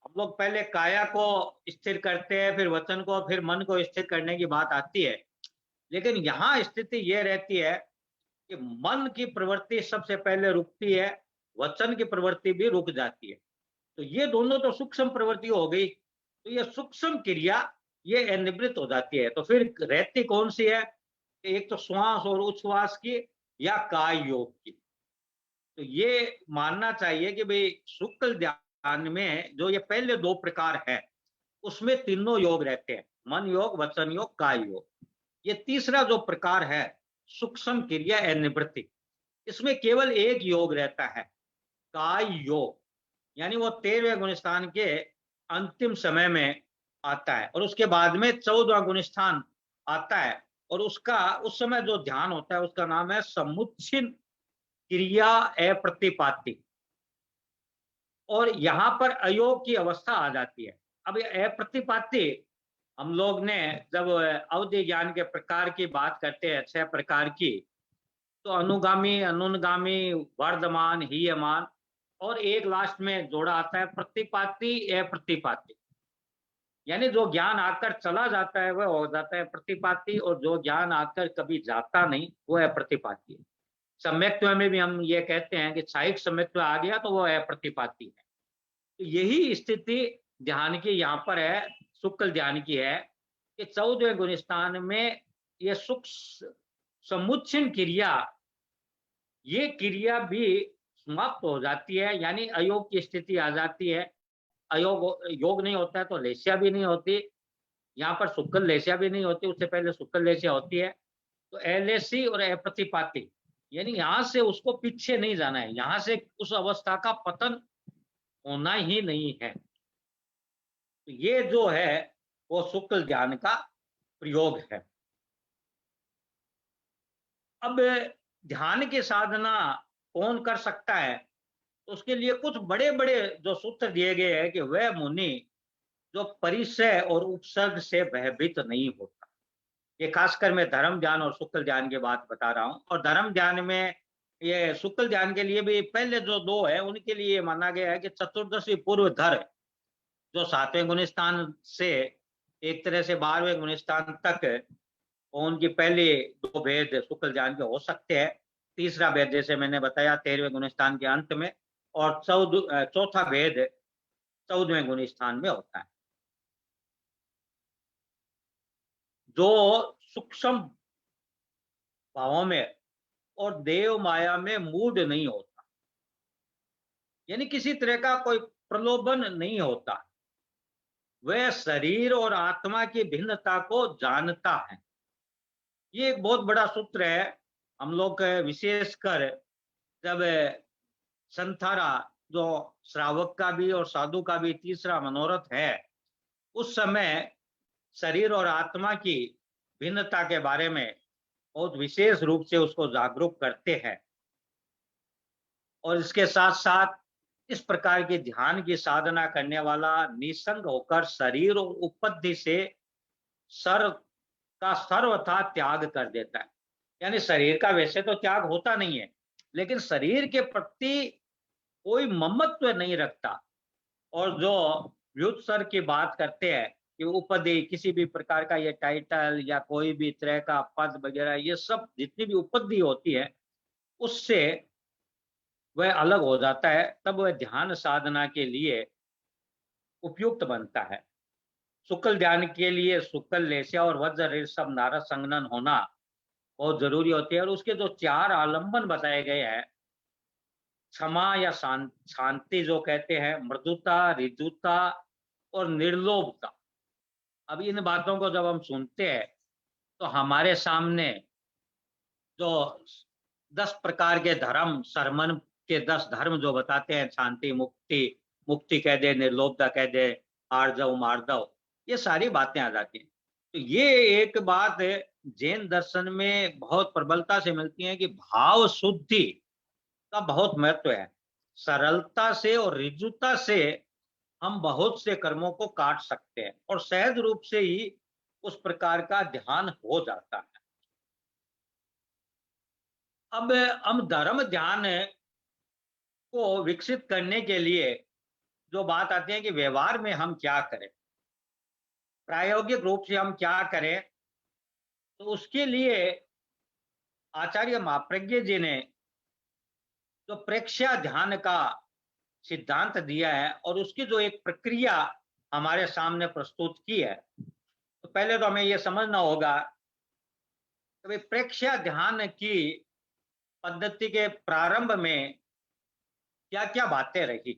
हम लोग पहले काया को स्थिर करते हैं, फिर वचन को, फिर मन को स्थिर करने की बात आती है। लेकिन यहाँ स्थिति ये रहती है कि मन की प्रवृत्ति सबसे पहले रुकती है, वचन की प्रवृत्ति भी रुक जाती है। तो ये दोनों तो सूक्ष्म प्रवृत्ति हो गई। तो ये सूक्ष्म क्रिया ये अनिवृत्त हो जाती है। तो फिर रहती कौन सी है? एक तो श्वास और उच्छ्वास की या काय योग की। तो ये मानना चाहिए कि भाई शुक्ल ध्यान में जो ये पहले 2 प्रकार है उसमें तीनों योग रहते हैं, मन योग, वचन योग, काय योग। ये तीसरा जो प्रकार है सूक्ष्म क्रिया अनिवृत्ति, इसमें केवल एक योग रहता है, काय योग। यानी वो 13वें गुणस्थान के अंतिम समय में आता है, और उसके बाद में 14वां गुणस्थान आता है। और उसका उस समय जो ध्यान होता है उसका नाम है समुच्चीन क्रिया अप्रतिपाती। और यहाँ पर अयोग की अवस्था आ जाती है। अब ये अप्रतिपाती हम लोग ने जब अवधि ज्ञान के प्रकार की बात करते हैं 6 प्रकार की, तो अनुगामी, अनुगामी, वर्धमान, हीयमान और एक लास्ट में जोड़ा आता है प्रतिपाती अप्रतिपाती। यानी जो ज्ञान आकर चला जाता है वह हो जाता है प्रतिपाती, और जो ज्ञान आकर कभी जाता नहीं वो अप्रतिपाती है। सम्यक्त्व में भी हम ये कहते हैं कि क्षयिक सम्यक्त्व आ गया तो वो अप्रतिपाती है। तो यही स्थिति ध्यान की यहाँ पर है, शुक्ल ध्यान की है कि 14वें गुण स्थान में ये सुख समुच्चयन क्रिया, ये क्रिया भी समाप्त हो जाती है, यानी अयोग की स्थिति आ जाती है। अयोग योग नहीं होता है तो लेस्या भी नहीं होती। यहाँ पर शुक्ल लेस्या भी नहीं होती, उससे पहले शुक्ल लेस्या होती है। तो अलेसी और अप्रतिपाती, यानी यहाँ से उसको पीछे नहीं जाना है, यहाँ से उस अवस्था का पतन होना ही नहीं है। तो ये जो है वो शुक्ल ध्यान का प्रयोग है। अब ध्यान की साधना कौन कर सकता है, तो उसके लिए कुछ बड़े बड़े जो सूत्र दिए गए हैं कि वह मुनि जो परिचय और उपसर्ग से भयभीत नहीं होता। ये खासकर मैं धर्म ध्यान और शुक्ल ध्यान की बात बता रहा हूँ। और धर्म ध्यान में ये शुक्ल ध्यान के लिए भी पहले जो 2 है उनके लिए माना गया है कि चतुर्दशी पूर्व धर, जो 7वें गुण स्थान से एक तरह से 12वें गुण स्थान तक, उनकी पहले 2 भेद शुक्ल ध्यान के हो सकते हैं। तीसरा भेद जैसे मैंने बताया 13वें गुण स्थान के अंत में, और चौथा भेद 14वें गुण स्थान में होता है। जो सूक्ष्म भावों में और देव माया में मूड नहीं होता, यानी किसी तरह का कोई प्रलोभन नहीं होता, वह शरीर और आत्मा की भिन्नता को जानता है। ये एक बहुत बड़ा सूत्र है। हम लोग विशेषकर जब संथारा, जो श्रावक का भी और साधु का भी तीसरा मनोरथ है, उस समय शरीर और आत्मा की भिन्नता के बारे में बहुत विशेष रूप से उसको जागरूक करते हैं। और इसके साथ साथ इस प्रकार के ध्यान की साधना करने वाला निसंग होकर शरीर और उपपत्ति से सर्वथा त्याग कर देता है। यानी शरीर का वैसे तो त्याग होता नहीं है, लेकिन शरीर के प्रति कोई ममत्व नहीं रखता। और जो व्युत्सर्ग की बात करते हैं कि उपदि, किसी भी प्रकार का ये टाइटल या कोई भी तरह का पद वगैरह, ये सब जितनी भी उपदि होती है उससे वह अलग हो जाता है, तब वह ध्यान साधना के लिए उपयुक्त बनता है। शुक्ल ध्यान के लिए शुक्ल लेस्या और वज्र सब नारद संगनन होना बहुत जरूरी होती है। और उसके जो 4 आलंबन बताए गए हैं, क्षमा या शांति जो कहते हैं, मृदुता, ऋजुता और निर्लोभता। अब इन बातों को जब हम सुनते हैं तो हमारे सामने जो 10 प्रकार के धर्म, सरमन के 10 धर्म जो बताते हैं, शांति, मुक्ति, मुक्ति कह दे, निर्लोभता कह दे, आर्जव, मार्दव, ये सारी बातें आ जाती हैं। तो ये एक बात जैन दर्शन में बहुत प्रबलता से मिलती है कि भाव शुद्धि का बहुत महत्व है। सरलता से और ऋजुता से हम बहुत से कर्मों को काट सकते हैं और सहज रूप से ही उस प्रकार का ध्यान हो जाता है। अब हम धर्म ध्यान को विकसित करने के लिए जो बात आती है कि व्यवहार में हम क्या करें, प्रायोगिक रूप से हम क्या करें, तो उसके लिए आचार्य महाप्रज्ञ जी ने जो प्रेक्ष्या ध्यान का सिद्धांत दिया है और उसकी जो एक प्रक्रिया हमारे सामने प्रस्तुत की है, तो पहले तो हमें यह समझना होगा कि प्रेक्ष्या ध्यान की पद्धति के प्रारंभ में क्या क्या बातें रही।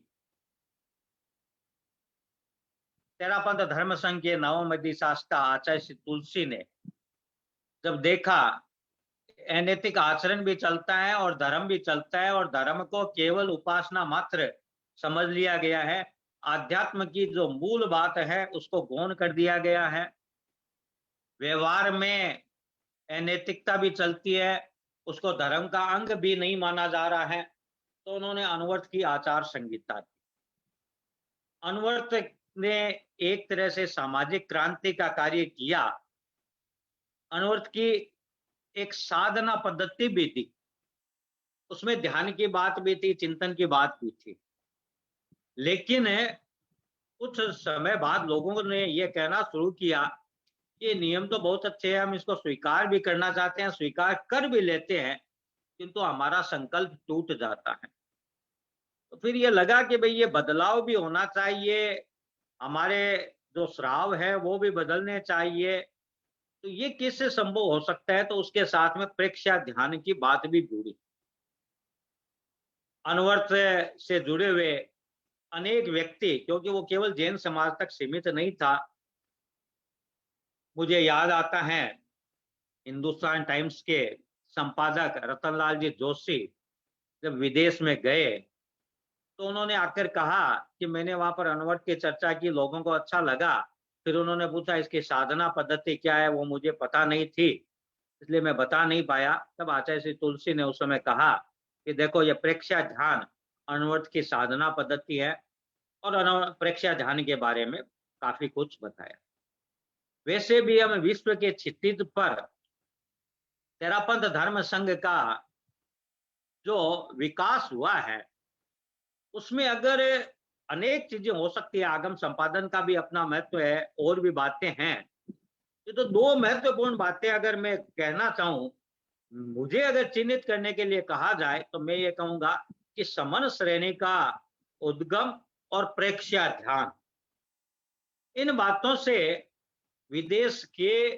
तेरापंथ धर्म संघ के नवम अधिशास्त्र आचार्य श्री तुलसी ने जब देखा अनैतिक आचरण भी चलता है और धर्म भी चलता है, और धर्म को केवल उपासना मात्र समझ लिया गया है, आध्यात्म की जो मूल बात है उसको गौण कर दिया गया है, व्यवहार में अनैतिकता भी चलती है, उसको धर्म का अंग भी नहीं माना जा रहा है, तो उन्होंने अनवर्त की आचार संहिता दी। अनवर्त ने एक तरह से सामाजिक क्रांति का कार्य किया। अनवर्त की एक साधना पद्धति भी थी, उसमें ध्यान की बात भी थी, चिंतन की बात भी थी। लेकिन कुछ समय बाद लोगों ने यह कहना शुरू किया कि ये नियम तो बहुत अच्छे हैं, हम इसको स्वीकार भी करना चाहते हैं, स्वीकार कर भी लेते हैं, किंतु हमारा संकल्प टूट जाता है। तो फिर ये लगा कि भाई ये बदलाव भी होना चाहिए, हमारे जो श्राव है वो भी बदलने चाहिए। तो ये कैसे संभव हो सकता है? तो उसके साथ में प्रेक्षा ध्यान की बात भी जुड़ी। अनवर्त से जुड़े हुए अनेक व्यक्ति, क्योंकि वो केवल जैन समाज तक सीमित नहीं था। मुझे याद आता है हिंदुस्तान टाइम्स के संपादक रतनलाल जी जोशी जब विदेश में गए, तो उन्होंने आकर कहा कि मैंने वहां पर अनवर्त की चर्चा की, लोगों को अच्छा लगा। फिर उन्होंने पूछा इसकी साधना पद्धति क्या है, वो मुझे पता नहीं थी, इसलिए मैं बता नहीं पाया। तब आचार्य श्री तुलसी ने उस समय कहा कि देखो ये प्रेक्षा ध्यान अनवर्त की साधना पद्धति है, और प्रेक्षा ध्यान के बारे में काफी कुछ बताया। वैसे भी हम विश्व के क्षितिज पर तेरापंथ धर्म संघ का जो विकास हुआ है, उसमें अगर अनेक चीजें हो सकती है, आगम संपादन का भी अपना महत्व है, और भी बातें हैं। ये तो दो महत्वपूर्ण बातें अगर मैं कहना चाहूं, मुझे अगर चिन्हित करने के लिए कहा जाए, तो मैं ये कहूंगा कि समन श्रेणी का उद्गम और प्रेक्षा ध्यान, इन बातों से विदेश के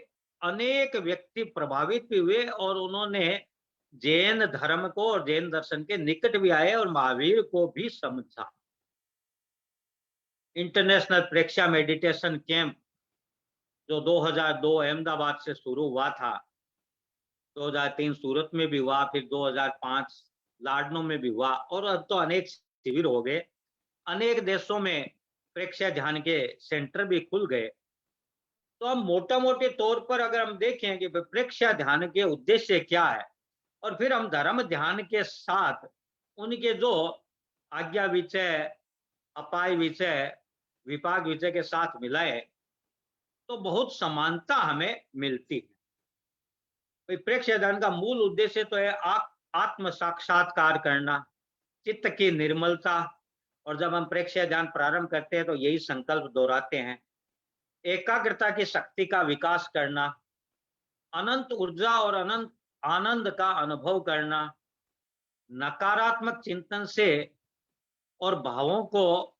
अनेक व्यक्ति प्रभावित भी हुए, और उन्होंने जैन धर्म को और जैन दर्शन के निकट भी आए और महावीर को भी समझा। इंटरनेशनल प्रेक्षा मेडिटेशन कैंप जो 2002 अहमदाबाद से शुरू हुआ था, 2003 सूरत में भी हुआ, फिर 2005 लाडनो में भी हुआ, और अब तो अनेक शिविर हो गए। अनेक देशों में प्रेक्षा ध्यान के सेंटर भी खुल गए। तो हम मोटा मोटे तौर पर अगर हम देखें कि प्रेक्षा ध्यान के उद्देश्य क्या है, और फिर हम धर्म ध्यान के साथ उनके जो आज्ञा विचय, अपाय विचय, विपाक विचय के साथ मिलाए, तो बहुत समानता हमें मिलती है। प्रेक्षा ध्यान का मूल उद्देश्य तो है आत्म साक्षात्कार करना, चित्त की निर्मलता। और जब हम प्रेक्षा ध्यान प्रारंभ करते हैं तो यही संकल्प दोहराते हैं, एकाग्रता की शक्ति का विकास करना, अनंत ऊर्जा और अनंत आनंद का अनुभव करना, नकारात्मक चिंतन से और भावों को,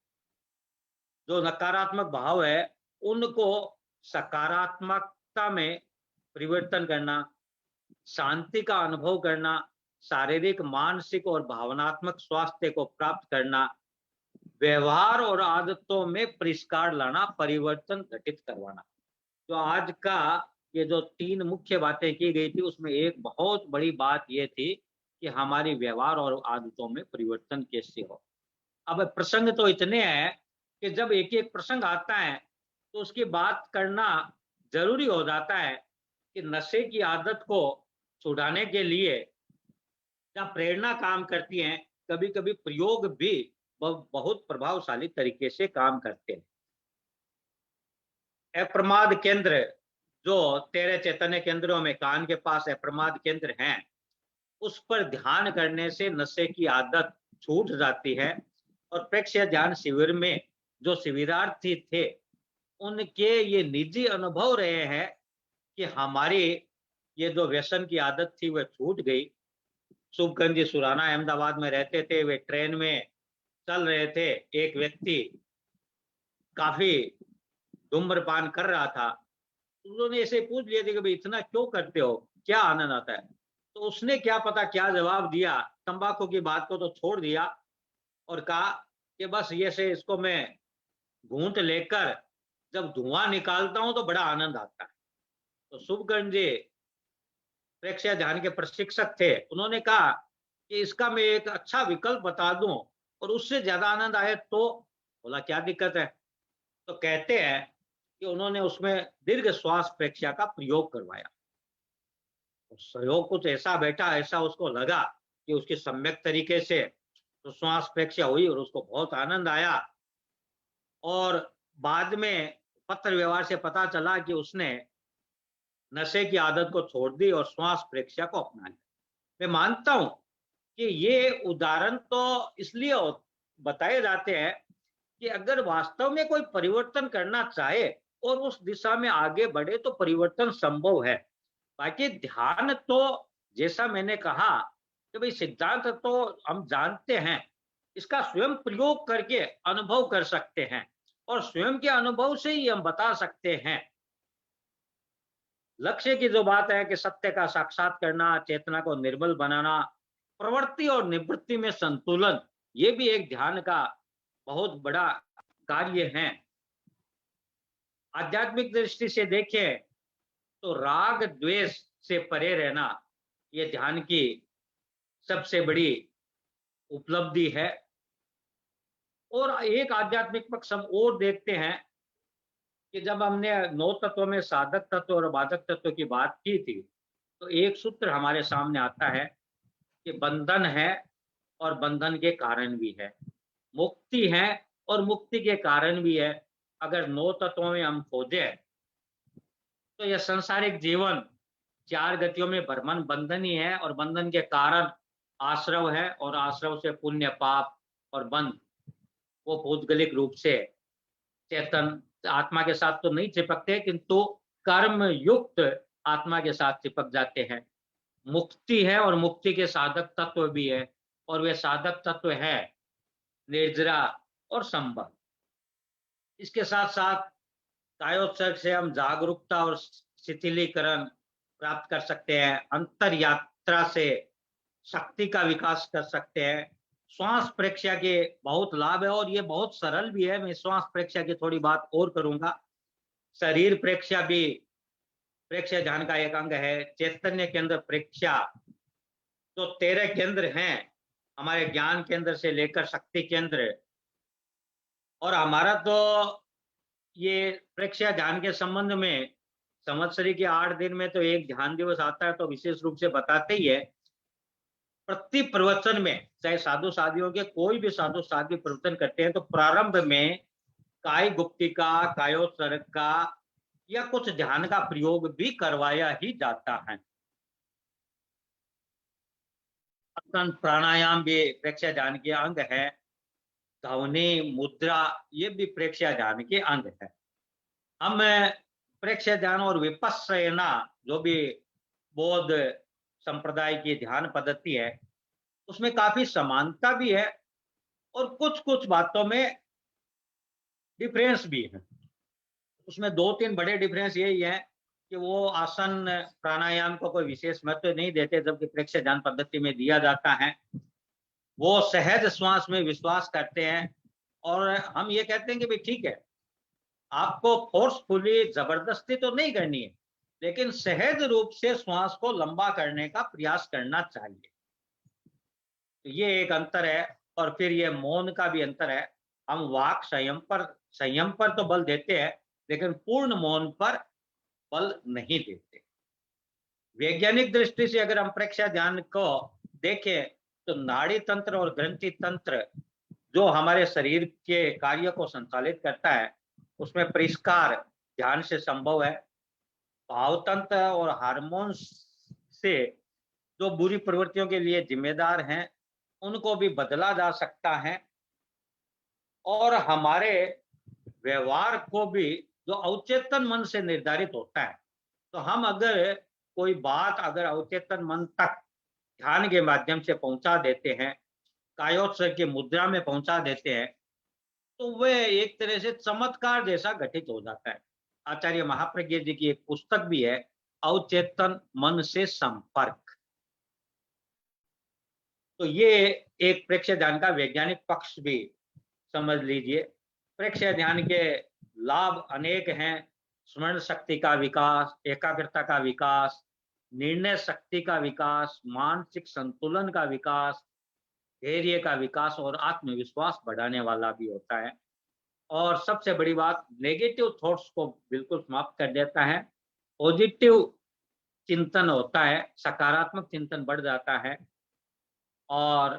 जो नकारात्मक भाव है उनको सकारात्मकता में परिवर्तन करना, शांति का अनुभव करना, शारीरिक, मानसिक और भावनात्मक स्वास्थ्य को प्राप्त करना, व्यवहार और आदतों में परिष्कार लाना, परिवर्तन घटित करवाना। तो आज का ये जो 3 मुख्य बातें की गई थी, उसमें एक बहुत बड़ी बात ये थी कि हमारी व्यवहार और आदतों में परिवर्तन कैसे हो। अब प्रसंग तो इतने हैं कि जब एक एक प्रसंग आता है तो उसकी बात करना जरूरी हो जाता है कि नशे की आदत को छुड़ाने के लिए जहाँ प्रेरणा काम करती है, कभी कभी प्रयोग भी बहुत प्रभावशाली तरीके से काम करते हैं। अप्रमाद केंद्र, जो 13 चैतन्य केंद्रों में कान के पास अप्रमाद केंद्र हैं, उस पर ध्यान करने से नशे की आदत छूट जाती है। और प्रेक्षा ध्यान शिविर में जो शिविरार्थी थे, उनके ये निजी अनुभव रहे हैं कि हमारी ये जो व्यसन की आदत थी वह छूट गई। शुभकंज जी सुराना अहमदाबाद में रहते थे, वे ट्रेन में चल रहे थे, एक व्यक्ति काफी धूम्रपान कर रहा था। उन्होंने ऐसे पूछ लिया था कि भाई इतना क्यों करते हो, क्या आनंद आता है? तो उसने क्या पता क्या जवाब दिया, तंबाकू की बात को तो छोड़ दिया और कहा कि बस ये से इसको मैं घूंट लेकर जब धुआं निकालता हूं तो बड़ा आनंद आता है। तो शुभकर्ण जी प्रेक्षा ध्यान के प्रशिक्षक थे, उन्होंने कहा कि इसका मैं एक अच्छा विकल्प बता दूं और उससे ज्यादा आनंद आए तो। बोला क्या दिक्कत है? तो कहते हैं कि उन्होंने उसमें दीर्घ श्वास प्रेक्षा का प्रयोग करवाया। सहयोग कुछ ऐसा बैठा, ऐसा उसको लगा कि उसकी सम्यक तरीके से तो श्वास प्रेक्षा हुई और उसको बहुत आनंद आया। और बाद में पत्र व्यवहार से पता चला कि उसने नशे की आदत को छोड़ दी और श्वास प्रेक्षा को अपना लिया। मैं मानता हूं कि ये उदाहरण तो इसलिए बताए जाते हैं कि अगर वास्तव में कोई परिवर्तन करना चाहे और उस दिशा में आगे बढ़े तो परिवर्तन संभव है। बाकी ध्यान तो, जैसा मैंने कहा कि भाई सिद्धांत तो हम जानते हैं, इसका स्वयं प्रयोग करके अनुभव कर सकते हैं और स्वयं के अनुभव से ही हम बता सकते हैं। लक्ष्य की जो बात है कि सत्य का साक्षात करना, चेतना को निर्मल बनाना, प्रवृत्ति और निवृत्ति में संतुलन, ये भी एक ध्यान का बहुत बड़ा कार्य है। आध्यात्मिक दृष्टि से देखें तो राग द्वेष से परे रहना, ये ध्यान की सबसे बड़ी उपलब्धि है। और एक आध्यात्मिक पक्ष हम और देखते हैं कि जब हमने 9 तत्वों में साधक तत्व और बाधक तत्व की बात की थी, तो एक सूत्र हमारे सामने आता है कि बंधन है और बंधन के कारण भी है, मुक्ति है और मुक्ति के कारण भी है। अगर 9 तत्वों में हम खोजे तो यह सांसारिक जीवन 4 गतियों में भ्रमण बंधन ही है और बंधन के कारण आश्रव है और आश्रव से पुण्य पाप और बंध, वो भौगोलिक रूप से चेतन आत्मा के साथ तो नहीं चिपकते किंतु कर्म युक्त आत्मा के साथ चिपक जाते हैं। मुक्ति है और मुक्ति के साधक तत्व भी है और वे साधक तत्व है निर्जरा और संबल। इसके साथ साथ कायोत्सर्ग से हम जागरूकता और शिथिलीकरण प्राप्त कर सकते हैं। अंतर यात्रा से शक्ति का विकास कर सकते हैं। श्वास प्रेक्षा के बहुत लाभ है और ये बहुत सरल भी है। मैं श्वास प्रेक्षा की थोड़ी बात और करूंगा। शरीर प्रेक्षा भी प्रेक्षा ध्यान का एक अंग है। चैतन्य केंद्र प्रेक्षा, जो 13 केंद्र हैं हमारे ज्ञान केंद्र से लेकर शक्ति केंद्र, और हमारा तो ये प्रेक्षा ध्यान के संबंध में संवत्सरी के 8 दिन में तो एक ध्यान दिवस आता है, तो विशेष रूप से बताते ही है। प्रति प्रवचन में चाहे साधु साधियों के कोई भी साधु साध्वी प्रवचन करते हैं तो प्रारंभ में काय गुप्तिका, कायोत्सर्ग का या कुछ ध्यान का प्रयोग भी करवाया ही जाता है। प्राणायाम भी प्रेक्षा ध्यान के अंग है। ध्वनि मुद्रा ये भी प्रेक्षा ध्यान के अंग है। हम प्रेक्षा ध्यान और विपश्यना, जो भी बौद्ध संप्रदाय की ध्यान पद्धति है, उसमें काफी समानता भी है और कुछ कुछ बातों में डिफरेंस भी है। उसमें 2-3 बड़े डिफरेंस यही है कि वो आसन प्राणायाम को कोई विशेष महत्व नहीं देते, जबकि प्रेक्षा ध्यान पद्धति में दिया जाता है। वो सहज श्वास में विश्वास करते हैं और हम ये कहते हैं कि भाई ठीक है, आपको फोर्सफुली जबरदस्ती तो नहीं करनी है, लेकिन सहज रूप से श्वास को लंबा करने का प्रयास करना चाहिए। तो ये एक अंतर है। और फिर ये मौन का भी अंतर है। हम वाक संयम पर तो बल देते हैं, लेकिन पूर्ण मौन पर बल नहीं देते। वैज्ञानिक दृष्टि से अगर हम प्रेक्षा ध्यान को देखें तो नाड़ी तंत्र और ग्रंथि तंत्र, जो हमारे शरीर के कार्य को संचालित करता है, उसमें परिष्कार ध्यान से संभव है। भाव तंत्र और हार्मोन्स से जो बुरी प्रवृत्तियों के लिए जिम्मेदार हैं, उनको भी बदला जा सकता है। और हमारे व्यवहार को भी जो अवचेतन मन से निर्धारित होता है, तो हम अगर कोई बात अगर अवचेतन मन तक ध्यान के माध्यम से पहुंचा देते हैं, कायोत्सर्ग की मुद्रा में पहुंचा देते हैं, तो वह एक तरह से चमत्कार जैसा घटित हो जाता है। आचार्य महाप्रज्ञ जी की एक पुस्तक भी है, अवचेतन मन से संपर्क। तो ये एक प्रेक्षा ध्यान का वैज्ञानिक पक्ष भी समझ लीजिए। प्रेक्षा ध्यान के लाभ अनेक हैं। स्मरण शक्ति का विकास, एकाग्रता का विकास, निर्णय शक्ति का विकास, मानसिक संतुलन का विकास, धैर्य का विकास और आत्मविश्वास बढ़ाने वाला भी होता है। और सबसे बड़ी बात, नेगेटिव थॉट्स को बिल्कुल समाप्त कर देता है। पॉजिटिव चिंतन होता है, सकारात्मक चिंतन बढ़ जाता है। और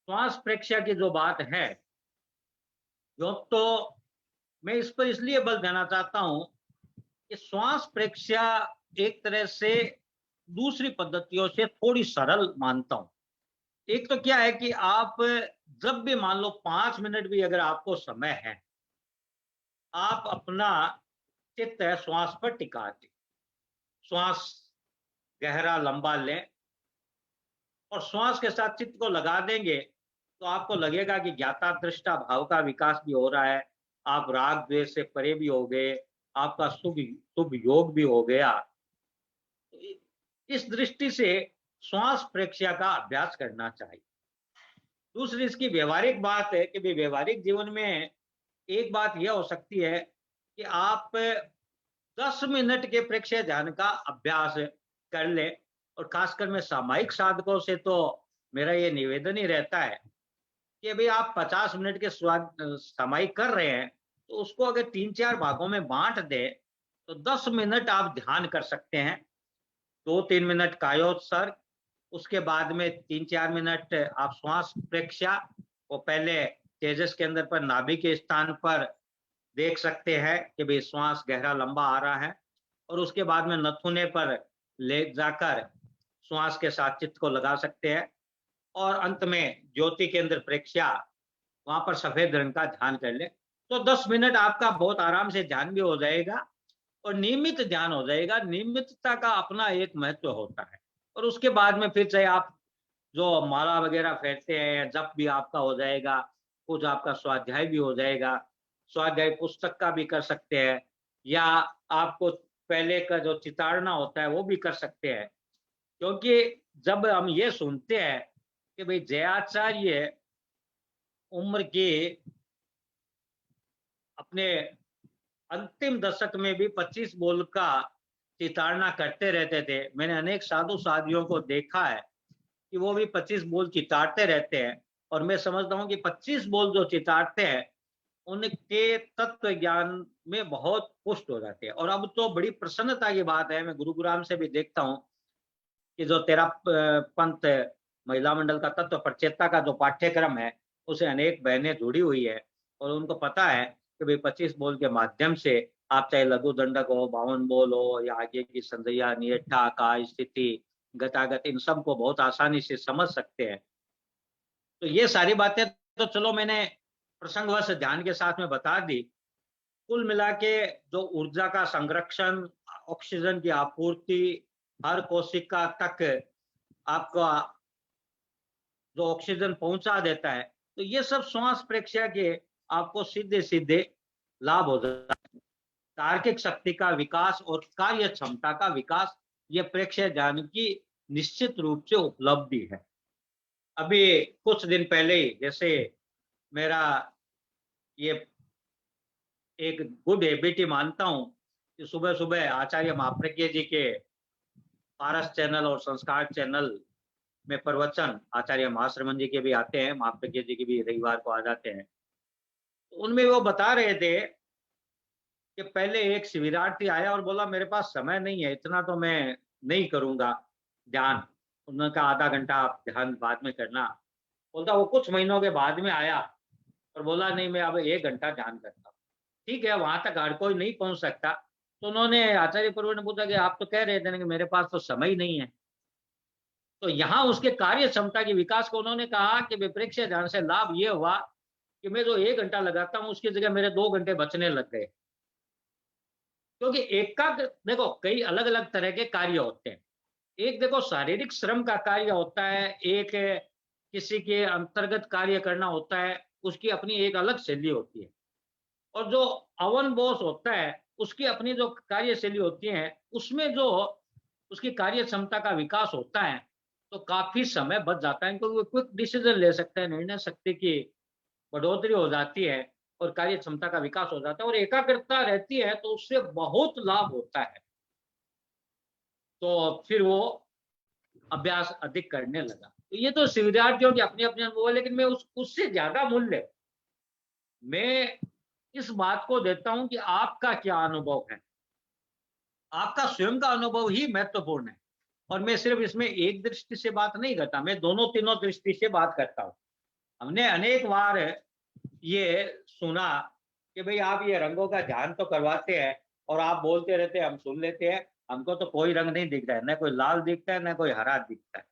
श्वास प्रेक्षया की जो बात है, जो तो मैं इस पर इसलिए बल देना चाहता हूं कि श्वास प्रेक्षया एक तरह से दूसरी पद्धतियों से थोड़ी सरल मानता हूं। एक तो क्या है कि आप जब भी मान लो 5 मिनट भी अगर आपको समय है, आप अपना चित्त है श्वास पर टिका दें। श्वास गहरा लंबा लें और श्वास के साथ चित्त को लगा देंगे तो आपको लगेगा कि ज्ञाता दृष्टा भाव का विकास भी हो रहा है, आप राग द्वेष से परे भी हो गए, आपका शुभ शुभ योग भी हो गया। इस दृष्टि से श्वास प्रेक्षया का अभ्यास करना चाहिए। दूसरी इसकी व्यवहारिक बात है कि व्यवहारिक जीवन में एक बात यह हो सकती है कि आप 10 मिनट के प्रेक्षय ध्यान का अभ्यास कर लें। और खासकर मैं सामायिक साधकों से तो मेरा ये निवेदन ही रहता है कि भाई आप 50 मिनट के सामायिक कर रहे हैं तो उसको अगर 3-4 भागों में बांट दें तो 10 मिनट आप ध्यान कर सकते हैं। 2-3 मिनट कायोत्सर्ग, उसके बाद में 3-4 मिनट आप श्वास प्रेक्षया, वो पहले तेजस के अंदर पर नाभि के स्थान पर देख सकते हैं कि भाई श्वास गहरा लंबा आ रहा है, और उसके बाद में नथुने पर ले जाकर श्वास के साथ चित्त को लगा सकते हैं। और अंत में ज्योति केंद्र प्रेक्षया, वहां पर सफेद रंग का ध्यान कर ले तो 10 मिनट आपका बहुत आराम से ध्यान भी हो जाएगा और नियमित ध्यान हो जाएगा। नियमितता का अपना एक महत्व होता है। और उसके बाद में फिर चाहे आप जो माला वगैरह फेरते हैं या जप भी आपका हो जाएगा, कुछ आपका स्वाध्याय भी हो जाएगा। स्वाध्याय पुस्तक का भी कर सकते हैं या आपको पहले का जो चिताड़ना होता है वो भी कर सकते हैं। क्योंकि जब हम ये सुनते हैं कि भाई जयाचार्य उम्र के अपने अंतिम दशक में भी 25 बोल का चिताड़ना करते रहते थे। मैंने अनेक साधु साधियों को देखा है कि वो भी 25 बोल चिताड़ते रहते हैं। और मैं समझता हूँ कि 25 बोल जो चिताड़ते हैं उनके तत्व ज्ञान में बहुत पुष्ट हो जाते हैं। और अब तो बड़ी प्रसन्नता की बात है, मैं गुरुग्राम से भी देखता हूँ कि जो तेरा पंथ महिला मंडल का तत्व प्रचेता का जो पाठ्यक्रम है उसे अनेक बहनें जुड़ी हुई है और उनको पता है कि भाई 25 बोल के माध्यम से आप चाहे लघु दंडक हो, 52 बोल हो या आगे की संध्या, नियठा, काय स्थिति, गतागत, इन सब को बहुत आसानी से समझ सकते हैं। तो ये सारी बातें तो चलो मैंने प्रसंगवश ध्यान के साथ में बता दी। कुल मिला के जो ऊर्जा का संरक्षण, ऑक्सीजन की आपूर्ति, हर कोशिका तक आपका जो ऑक्सीजन पहुंचा देता है, तो ये सब श्वास प्रेक्षया के आपको सीधे सीधे लाभ हो जाता है। तार्किक शक्ति का विकास और कार्य क्षमता का विकास, ये प्रेक्षय ज्ञान की निश्चित रूप से उपलब्धि है। अभी कुछ दिन पहले ही जैसे मेरा ये एक गुड हैबिट ही मानता हूं कि सुबह सुबह आचार्य महाप्रज्ञ जी के पारस चैनल और संस्कार चैनल में प्रवचन आचार्य महाश्रमण जी के भी आते हैं, महाप्रज्ञ जी के भी रविवार को आ जाते हैं। तो उनमें वो बता रहे थे कि पहले एक शिविरार्थी आया और बोला मेरे पास समय नहीं है, इतना तो मैं नहीं करूंगा ध्यान। उन्होंने कहा आधा घंटा आप ध्यान बाद में करना। बोलता वो कुछ महीनों के बाद में आया और बोला नहीं मैं अब 1 घंटा ध्यान करता हूँ। ठीक है, वहां तक हर कोई नहीं पहुंच सकता। तो उन्होंने आचार्य पुरोहित ने पूछा कि आप तो कह रहे थे ना कि मेरे पास तो समय ही नहीं है। तो यहाँ उसके कार्य क्षमता के विकास को उन्होंने कहा कि विप्रेक्ष्य ध्यान से लाभ ये हुआ कि मैं जो 1 घंटा लगाता हूँ उसकी जगह मेरे 2 घंटे बचने लग गए। क्योंकि एकाग्र देखो कई अलग अलग तरह के कार्य होते हैं। एक देखो शारीरिक श्रम का कार्य होता है, एक किसी के अंतर्गत कार्य करना होता है, उसकी अपनी एक अलग शैली होती है। और जो अवन बोस होता है उसकी अपनी जो कार्यशैली होती है, उसमें जो उसकी कार्य क्षमता का विकास होता है तो काफी समय बच जाता है, क्योंकि वो क्विक डिसीजन ले सकता है, निर्णय शक्ति की बढ़ोतरी हो जाती है और कार्य क्षमता का विकास हो जाता है और एकाग्रता रहती है तो उससे बहुत लाभ होता है। तो फिर वो अभ्यास अधिक करने लगा। तो ये तो शिविरार्थियों की अपनी अपनी अनुभव है, लेकिन मैं उससे ज्यादा मूल्य मैं इस बात को देता हूं कि आपका क्या अनुभव है। आपका स्वयं का अनुभव ही महत्वपूर्ण है। और मैं सिर्फ इसमें एक दृष्टि से बात नहीं करता, मैं दोनों तीनों दृष्टि से बात करता हूँ। हमने अनेक बार ये सुना कि भाई आप ये रंगों का ध्यान तो करवाते हैं और आप बोलते रहते हैं, हम सुन लेते हैं, हमको तो कोई रंग नहीं दिख रहा है, न कोई लाल दिखता है, न कोई हरा दिखता है।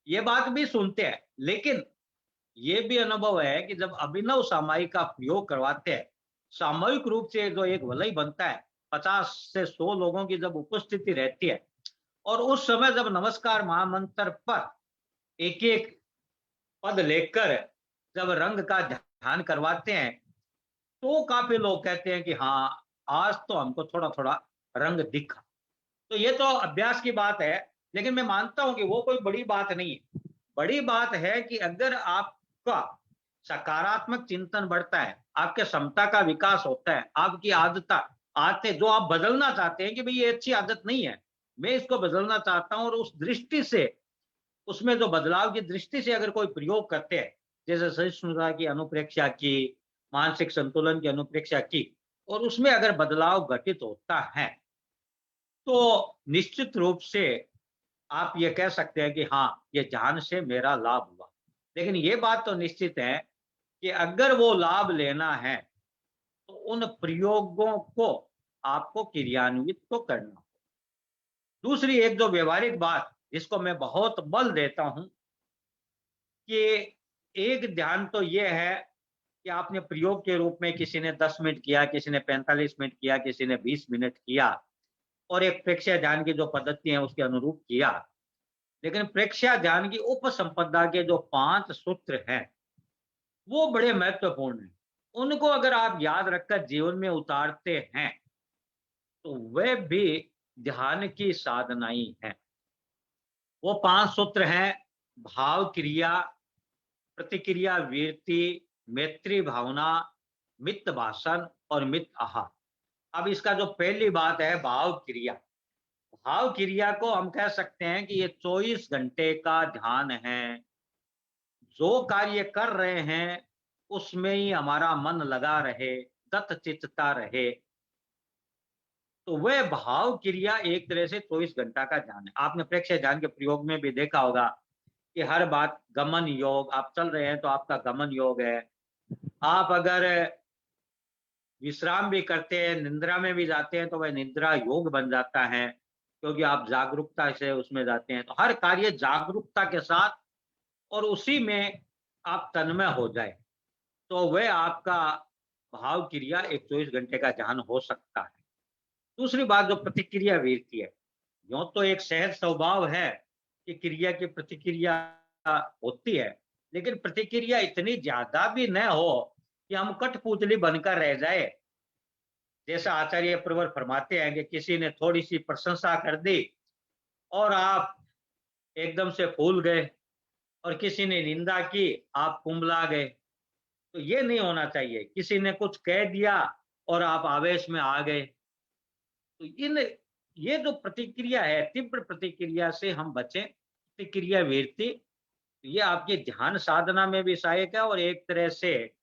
ये बात भी सुनते हैं, लेकिन ये भी अनुभव है कि जब अभिनव सामयिक का प्रयोग करवाते हैं, सामूहिक रूप से जो एक वलय बनता है, 50 से 100 लोगों की जब उपस्थिति रहती है और उस समय जब नमस्कार महामंत्र पर एक-एक पद लेकर जब रंग का ध्यान करवाते हैं, तो काफ़ी लोग कहते हैं कि हाँ, आज तो हमको थोड़ा-थोड़ा रंग दिखा। तो ये तो अभ्यास की बात है, लेकिन मैं मानता हूँ कि वो कोई बड़ी बात नहीं है। बड़ी बात है कि अगर आपका सकारात्मक चिंतन बढ़ता है, आपके क्षमता का विकास होता है, आपकी आदतें जो आप बदलना चाहते हैं कि भई ये अच्छी आदत नहीं है, मैं इसको बदलना चाहता हूँ और उस दृष्टि से, उसमें जो बदलाव की दृष्टि से अगर कोई प्रयोग करते हैं, जैसे सहिष्णुता की अनुप्रेक्षा की, मानसिक संतुलन की अनुप्रेक्षा की और उसमें अगर बदलाव घटित होता है, तो निश्चित रूप से आप ये कह सकते हैं कि हाँ, ये ध्यान से मेरा लाभ हुआ। लेकिन ये बात तो निश्चित है कि अगर वो लाभ लेना है, तो उन प्रयोगों को आपको क्रियान्वित तो करना होगा। दूसरी एक जो व्यावहारिक बात जिसको मैं बहुत बल देता हूँ कि एक ध्यान तो ये है कि आपने प्रयोग के रूप में किसी ने 10 मिनट किया, किसी ने 45 मिनट किया, किसी ने 20 मिनट किया और एक प्रेक्षया ध्यान की जो पद्धति है उसके अनुरूप किया। लेकिन प्रेक्षया ध्यान की उपसंपदा के जो 5 सूत्र हैं, वो बड़े महत्वपूर्ण हैं। उनको अगर आप याद रखकर जीवन में उतारते हैं, तो वह भी ध्यान की साधना ही है। वो 5 सूत्र हैं भाव क्रिया, प्रतिक्रिया वीरति, मैत्री भावना, मित्त भाषण और मित्त आहार। अब इसका जो पहली बात है भाव क्रिया। भाव क्रिया को हम कह सकते हैं कि ये 24 घंटे का ध्यान है। जो कार्य कर रहे हैं उसमें ही हमारा मन लगा रहे, तत्चित्तता रहे, तो वह भाव क्रिया एक तरह से 24 घंटा का ध्यान है। आपने प्रेक्षय ध्यान के प्रयोग में भी देखा होगा कि हर बात गमन योग, आप चल रहे हैं तो आपका गमन योग है। आप अगर विश्राम भी करते हैं, निद्रा में भी जाते हैं तो वह निद्रा योग बन जाता है, क्योंकि आप जागरूकता से उसमें जाते हैं। तो हर कार्य जागरूकता के साथ और उसी में आप तन्मय हो जाए, तो वह आपका भाव क्रिया एक 24 घंटे का ध्यान हो सकता है। दूसरी बात जो प्रतिक्रिया वीरती है, यूँ तो एक सहज स्वभाव है कि क्रिया की प्रतिक्रिया होती है, लेकिन प्रतिक्रिया इतनी ज़्यादा भी न हो कि हम कठपुतली बनकर रह जाए। जैसा आचार्य प्रवर फरमाते हैं कि किसी ने थोड़ी-सी प्रशंसा कर दी और आप एकदम से फूल गए और किसी ने निंदा की, आप कुंबला गए। तो ये नहीं होना चाहिए। किसी ने कुछ कह दिया और आप आवेश में आ गए। तो इन ये जो प्रतिक्रिया है, तीव्र प्रतिक्रिया से हम बचें। प्रतिक्रिया वीरती, ये आपकी ध्यान साधना में भी सहायक है और एक तरह से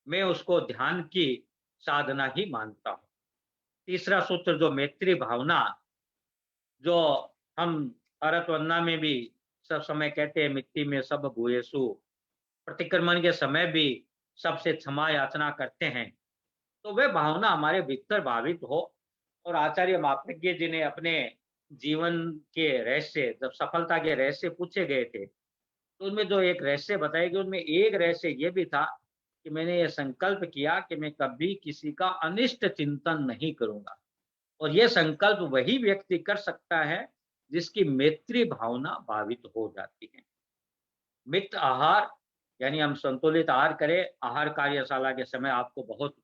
मैं उसको ध्यान की साधना ही मानता हूँ। तीसरा सूत्र जो मैत्री भावना, जो हम भारत वंदना में भी सब समय कहते हैं मिट्टी में सब भूयसु, प्रतिक्रमण के समय भी सबसे क्षमा याचना करते हैं। तो वह भावना हमारे भीतर भावित हो। और आचार्य मापज्ञ जी ने अपने जीवन के रहस्य, जब सफलता के रहस्य पूछे गए थे, तो उनमें जो एक रहस्य बताया कि उनमें एक रहस्य ये भी था कि मैंने ये संकल्प किया कि मैं कभी किसी का अनिष्ट चिंतन नहीं करूंगा। और ये संकल्प वही व्यक्ति कर सकता है जिसकी मैत्री भावना भावित हो जाती है। मित आहार, यानी हम संतुलित आहार करें। आहार कार्यशाला के समय आपको बहुत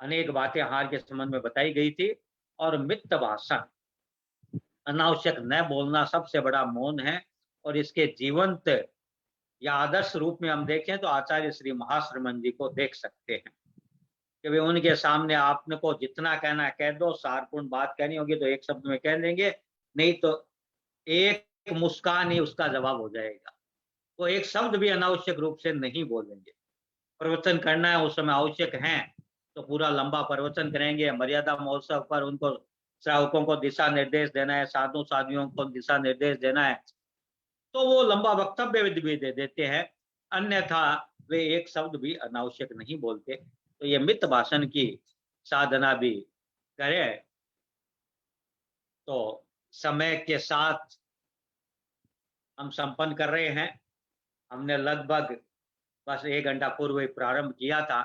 अनेक बातें आहार के संबंध में बताई गई थी। और मित्त भाषण, अनावश्यक न बोलना सबसे बड़ा मौन है। और इसके जीवंत या आदर्श रूप में हम देखें तो आचार्य श्री महाश्रमण जी को देख सकते हैं कि वे उनके सामने आपने को जितना कहना है कह दो, सारपूर्ण बात कहनी होगी तो एक शब्द में कह देंगे, नहीं तो एक मुस्कान ही उसका जवाब हो जाएगा। वो एक शब्द भी अनावश्यक रूप से नहीं बोलेंगे। प्रवचन करना है उस समय आवश्यक है तो पूरा लंबा प्रवचन करेंगे। मर्यादा महोत्सव पर उनको श्रावकों को दिशा निर्देश देना है, साधु साध्वियों को दिशा निर्देश देना है, तो वो लंबा वक्तव्य भी दे देते हैं। अन्यथा वे एक शब्द भी अनावश्यक नहीं बोलते। तो ये मित भाषण की साधना भी करें तो समय के साथ हम संपन्न कर रहे हैं। हमने लगभग बस 1 घंटा पूर्व ही प्रारंभ किया था,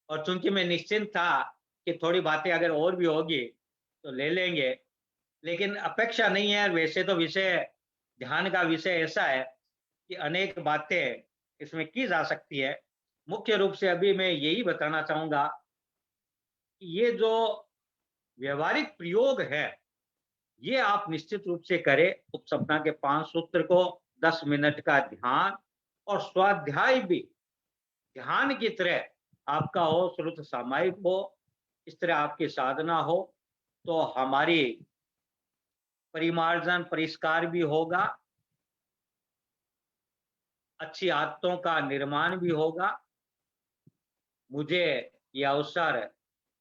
और चूंकि मैं निश्चिंत था कि थोड़ी बातें अगर और भी होगी तो ले लेंगे, लेकिन अपेक्षा नहीं है। वैसे तो विषय, ध्यान का विषय ऐसा है कि अनेक बातें इसमें की जा सकती है। मुख्य रूप से अभी मैं यही बताना चाहूंगा कि ये जो व्यवहारिक प्रयोग है, ये आप निश्चित रूप से करें। उपसपना के 5 सूत्र को, 10 मिनट का ध्यान और स्वाध्याय भी ध्यान की तरह आपका हो, श्रुत सामायिक हो, इस तरह आपकी साधना हो, तो हमारी परिमार्जन परिष्कार भी होगा, अच्छी आदतों का निर्माण भी होगा। मुझे ये अवसर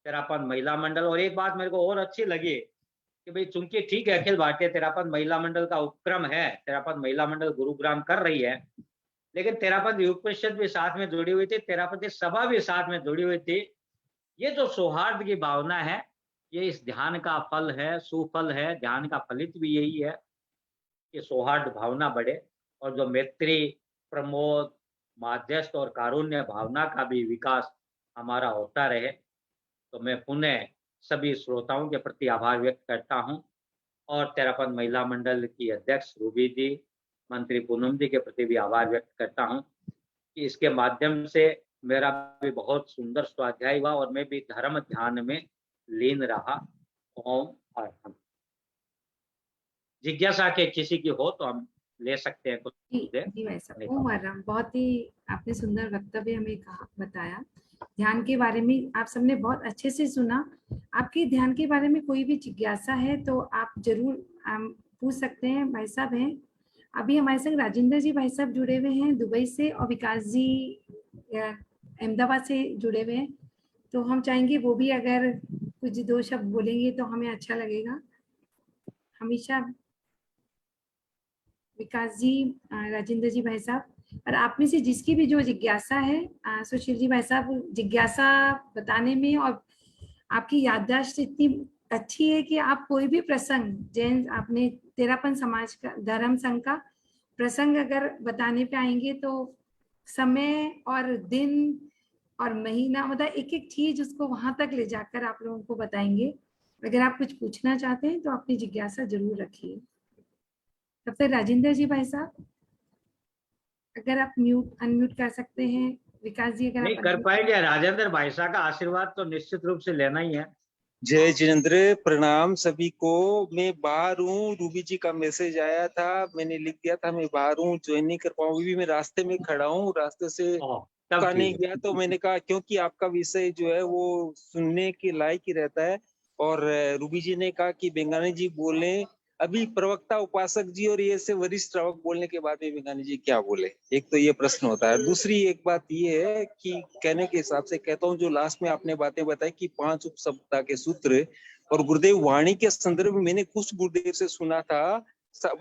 तेरापंथ महिला मंडल, और एक बात मेरे को और अच्छी लगी कि भाई चूंकि ठीक है अखिल भारतीय तेरापंथ महिला मंडल का उपक्रम है, तेरापंथ महिला मंडल गुरुग्राम कर रही है, लेकिन तेरापंथ युग परिषद भी साथ में जुड़ी हुई थी, तेरापंथी सभा भी साथ में जुड़ी हुई थी। ये जो सौहार्द की भावना है, ये इस ध्यान का फल है, सुफल है। ध्यान का फलित भी यही है कि सौहार्द भावना बढ़े, और जो मैत्री, प्रमोद, माध्यस्थ और कारुण्य भावना का भी विकास हमारा होता रहे। तो मैं पुनः सभी श्रोताओं के प्रति आभार व्यक्त करता हूं, और तेरापंथ महिला मंडल की अध्यक्ष रूबी जी, मंत्री पूनम जी के प्रति भी आभार व्यक्त करता हूं कि इसके माध्यम से मेरा भी बहुत सुंदर स्वाध्याय हुआ, और मैं भी धर्म ध्यान में लीन रहा। ओम अर्हम। जिज्ञासा के किसी की हो तो हम ले सकते हैं कुछ जी देर। जी भाई साहब, ओम आराम, बहुत ही आपने सुंदर वक्तव्य हमें कहा, बताया ध्यान के बारे में। आप सबने बहुत अच्छे से सुना। आपके ध्यान के बारे में कोई भी जिज्ञासा है तो आप जरूर पूछ सकते हैं। भाई साहब हैं अभी हमारे संग, राजेंद्र जी भाई साहब जुड़े हुए हैं दुबई से, और विकास जी अहमदाबाद से जुड़े हुए हैं। तो हम चाहेंगे वो भी अगर कुछ 2 शब्द बोलेंगे तो हमें अच्छा लगेगा। हमेशा विकास जी, राजेंद्र जी भाई साहब, और आप में से जिसकी भी जो जिज्ञासा है, सुशील जी भाई साहब, जिज्ञासा बताने में, और आपकी याददाश्त इतनी अच्छी है कि आप कोई भी प्रसंग, जैन आपने तेरापन समाज का, धर्म संघ का प्रसंग अगर बताने पे आएंगे तो समय और दिन और महीना, मतलब एक एक चीज उसको वहां तक ले जाकर आप लोगों को बताएंगे। अगर आप कुछ पूछना चाहते हैं तो अपनी जिज्ञासा जरूर रखिए। तब तक राजेंद्र जी भाई साहब, अगर आप अनम्यूट कर सकते हैं। विकास जी अगर नहीं आप कर unmute- पाएंगे। राजेंद्र भाई साहब का आशीर्वाद तो निश्चित रूप से लेना ही है। जय जिनेन्द्र, प्रणाम सभी को। मैं बाहर हूँ, रूबी जी का मैसेज आया था, मैंने लिख दिया था मैं बाहर हूँ, ज्वाइन नहीं कर पाऊँ। अभी भी मैं रास्ते में खड़ा हूँ, रास्ते से तब का नहीं ठीक गया, तो मैंने कहा क्योंकि आपका विषय जो है वो सुनने के लायक ही रहता है। और रूबी जी ने कहा कि बेंगानी जी बोले, अभी प्रवक्ता उपासक जी और ये से वरिष्ठ श्रावक बोलने के बाद में बेंगानी जी क्या बोले, एक तो ये प्रश्न होता है। दूसरी एक बात ये है कि कहने के हिसाब से कहता हूँ, जो लास्ट में आपने बातें बताई कि 5 उपसप्ताह के सूत्र, और गुरुदेव वाणी के संदर्भ में मैंने कुछ गुरुदेव से सुना था,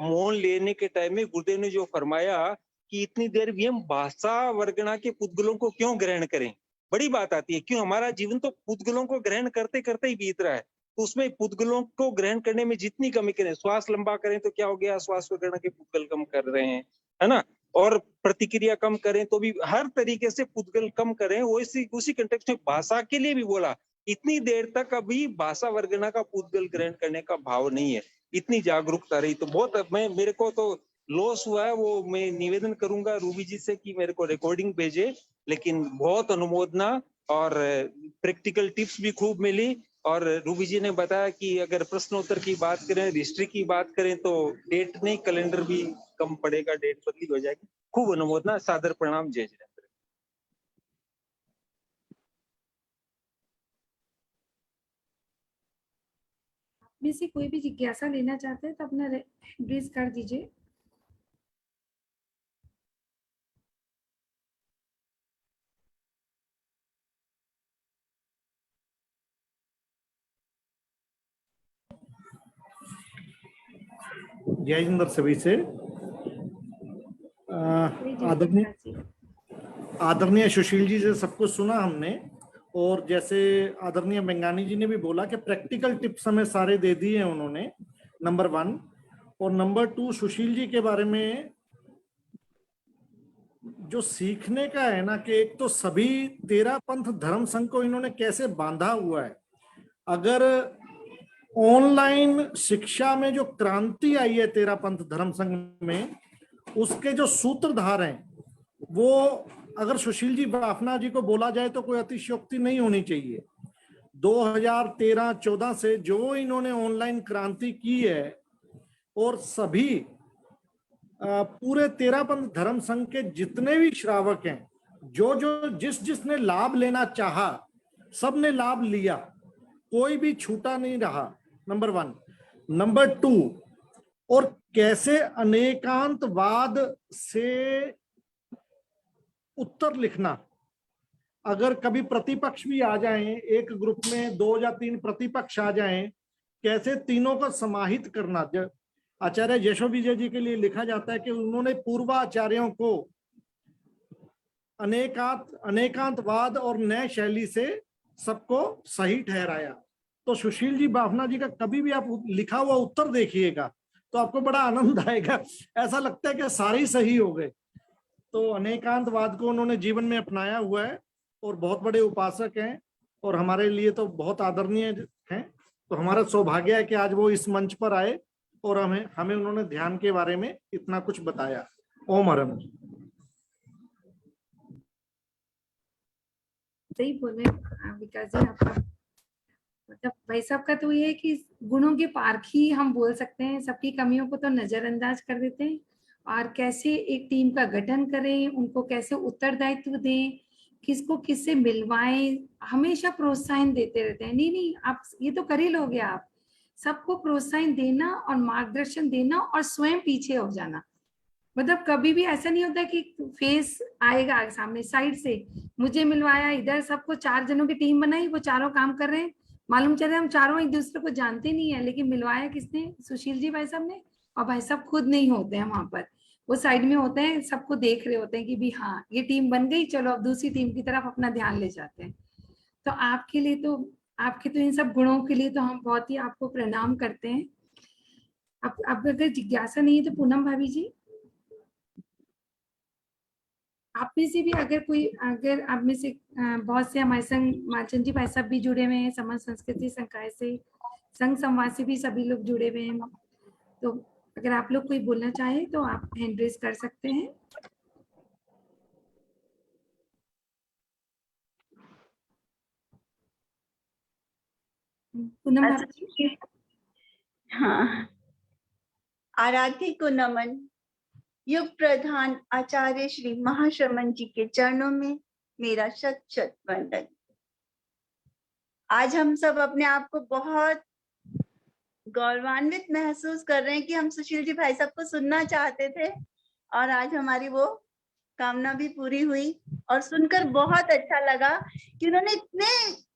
मौन लेने के टाइम में गुरुदेव ने जो फरमाया कि इतनी देर भी हम भाषा वर्गणा के पुद्गलों को क्यों ग्रहण करें। बड़ी बात आती है, क्यों हमारा जीवन तो पुद्गलों को ग्रहण करते करते ही बीत रहा है। तो उसमें पुद्गलों को ग्रहण करने में जितनी कमी करें, श्वास लंबा करें तो क्या हो गया, श्वास वर्गणा के पुद्गल कम कर रहे हैं, है ना। और प्रतिक्रिया कम करें तो भी हर तरीके से पुद्गल कम करें। उसी कंटेक्स्ट में भाषा के लिए भी बोला, इतनी देर तक अभी भाषा वर्गणा का पुद्गल ग्रहण करने का भाव नहीं है, इतनी जागरूकता रही। तो बहुत मेरे को तो लॉस हुआ है। वो मैं निवेदन करूंगा रूबी जी से कि मेरे को रिकॉर्डिंग भेजे, लेकिन बहुत अनुमोदना और प्रैक्टिकल टिप्स भी खूब मिली। और रूबी जी ने बताया कि अगर प्रश्नोत्तर की बात करें, हिस्ट्री की बात करें तो डेट नहीं, कैलेंडर भी कम पड़ेगा, डेट बदली हो जाएगी। खूब अनुमोदना, सादर प्रणाम, जय जिनेन्द्र। में से कोई भी जिज्ञासा लेना चाहते हैं तो अपना रेज कर दीजिए। जय जिंदर सभी से। आदरणीय आदरणीय सुशील जी से सब कुछ सुना हमने, और जैसे आदरणीय बेंगानी जी ने भी बोला कि प्रैक्टिकल टिप्स हमें सारे दे दिए हैं उन्होंने, नंबर 1। और नंबर 2, सुशील जी के बारे में जो सीखने का है ना, कि एक तो सभी 13 पंथ धर्म संघ को इन्होंने कैसे बांधा हुआ है। अगर ऑनलाइन शिक्षा में जो क्रांति आई है 13 पंथ धर्म संघ में, उसके जो सूत्रधार हैं वो अगर सुशील जी बाफना जी को बोला जाए तो कोई अतिशयोक्ति नहीं होनी चाहिए। 2013-14 से जो इन्होंने ऑनलाइन क्रांति की है, और सभी पूरे 13 पंथ धर्म संघ के जितने भी श्रावक हैं, जो जिसने लाभ लेना चाहा, सबने लाभ लिया, कोई भी छूटा नहीं रहा, नंबर 1। नंबर 2, और कैसे अनेकांतवाद से उत्तर लिखना। अगर कभी प्रतिपक्ष भी आ जाएं, एक ग्रुप में 2 या 3 प्रतिपक्ष आ जाएं, कैसे तीनों को समाहित करना। आचार्य यशो विजय जी के लिए लिखा जाता है कि उन्होंने पूर्वाचार्यों को अनेकांतवाद और नए शैली से सबको सही ठहराया। तो सुशील जी बाफना जी का कभी भी आप लिखा हुआ उत्तर देखिएगा तो आपको बड़ा आनंद आएगा, ऐसा लगता है कि सारे ही सही हो गए। तो अनेकांतवाद को उन्होंने जीवन में अपनाया हुआ है और बहुत बड़े उपासक हैं, और हमारे लिए तो बहुत आदरणीय हैं। तो हमारा सौभाग्य है कि आज वो इस मंच पर आए और हमें उन्होंने ध्यान के बारे में इतना कुछ बताया। ओम हरम। सही बोले विकास जी, आपका मतलब भाई साहब का तो ये है कि गुणों के पारखी हम बोल सकते हैं, सबकी कमियों को तो नजरअंदाज कर देते हैं, और कैसे एक टीम का गठन करें, उनको कैसे उत्तरदायित्व दें, किसको किससे मिलवाएं, हमेशा प्रोत्साहन देते रहते हैं। नहीं आप ये तो कर ही लोगे, आप सबको प्रोत्साहन देना और मार्गदर्शन देना और स्वयं पीछे हो जाना। मतलब कभी भी ऐसा नहीं होता कि फेस आएगा सामने साइड से, मुझे मिलवाया इधर, सबको 4 जनों की टीम बनाई, वो चारों काम कर रहे हैं, मालूम चले हम चारों एक दूसरे को जानते नहीं है, लेकिन मिलवाया किसने? सुशील जी भाई साहब ने। और भाई साहब खुद नहीं होते हैं वहां पर, वो साइड में होते हैं, सबको देख रहे होते हैं कि भी हाँ ये टीम बन गई, चलो अब दूसरी टीम की तरफ अपना ध्यान ले जाते हैं। तो आपके लिए तो, आपके तो इन सब गुणों के लिए तो हम बहुत ही आपको प्रणाम करते हैं। अब अगर जिज्ञासा नहीं है तो पूनम भाभी जी, आप में से भी अगर कोई, अगर आप में से बहुत से हमारे संग मालचंद जी भाई साहब भी जुड़े हुए हैं, समाज संस्कृति संकाय से, संघ संवाद से भी सभी लोग जुड़े हुए हैं, तो अगर आप लोग कोई बोलना चाहे तो आप हैंड रेज कर सकते हैं। पूनम भाभी। हाँ, आराध्य को नमन। युग प्रधान आचार्य श्री महाश्रमण जी के चरणों में मेरा शत शत वंदन। आज हम सब अपने आप को बहुत गौरवान्वित महसूस कर रहे हैं कि हम सुशील जी भाई साहब को सुनना चाहते थे, और आज हमारी वो कामना भी पूरी हुई। और सुनकर बहुत अच्छा लगा कि उन्होंने इतने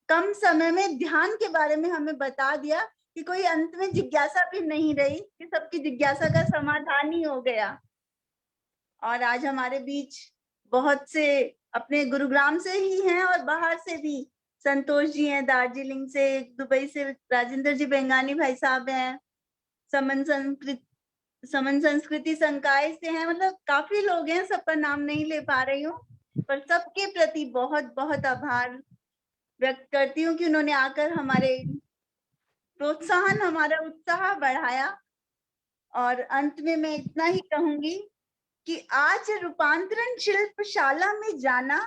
कम समय में ध्यान के बारे में हमें बता दिया कि कोई अंत में जिज्ञासा भी नहीं रही, कि सबकी जिज्ञासा का समाधान ही हो गया। और आज हमारे बीच बहुत से अपने गुरुग्राम से ही हैं और बाहर से भी, संतोष जी हैं दार्जिलिंग से, दुबई से राजेंद्र जी बेंगानी भाई साहब हैं, समन संस्कृति संकाय से हैं, मतलब काफी लोग हैं, सबका नाम नहीं ले पा रही हूँ, पर सबके प्रति बहुत बहुत आभार व्यक्त करती हूँ कि उन्होंने आकर हमारे प्रोत्साहन, हमारा उत्साह बढ़ाया। और अंत में मैं इतना ही कहूंगी कि आज रूपांतरण शिल्पशाला में जाना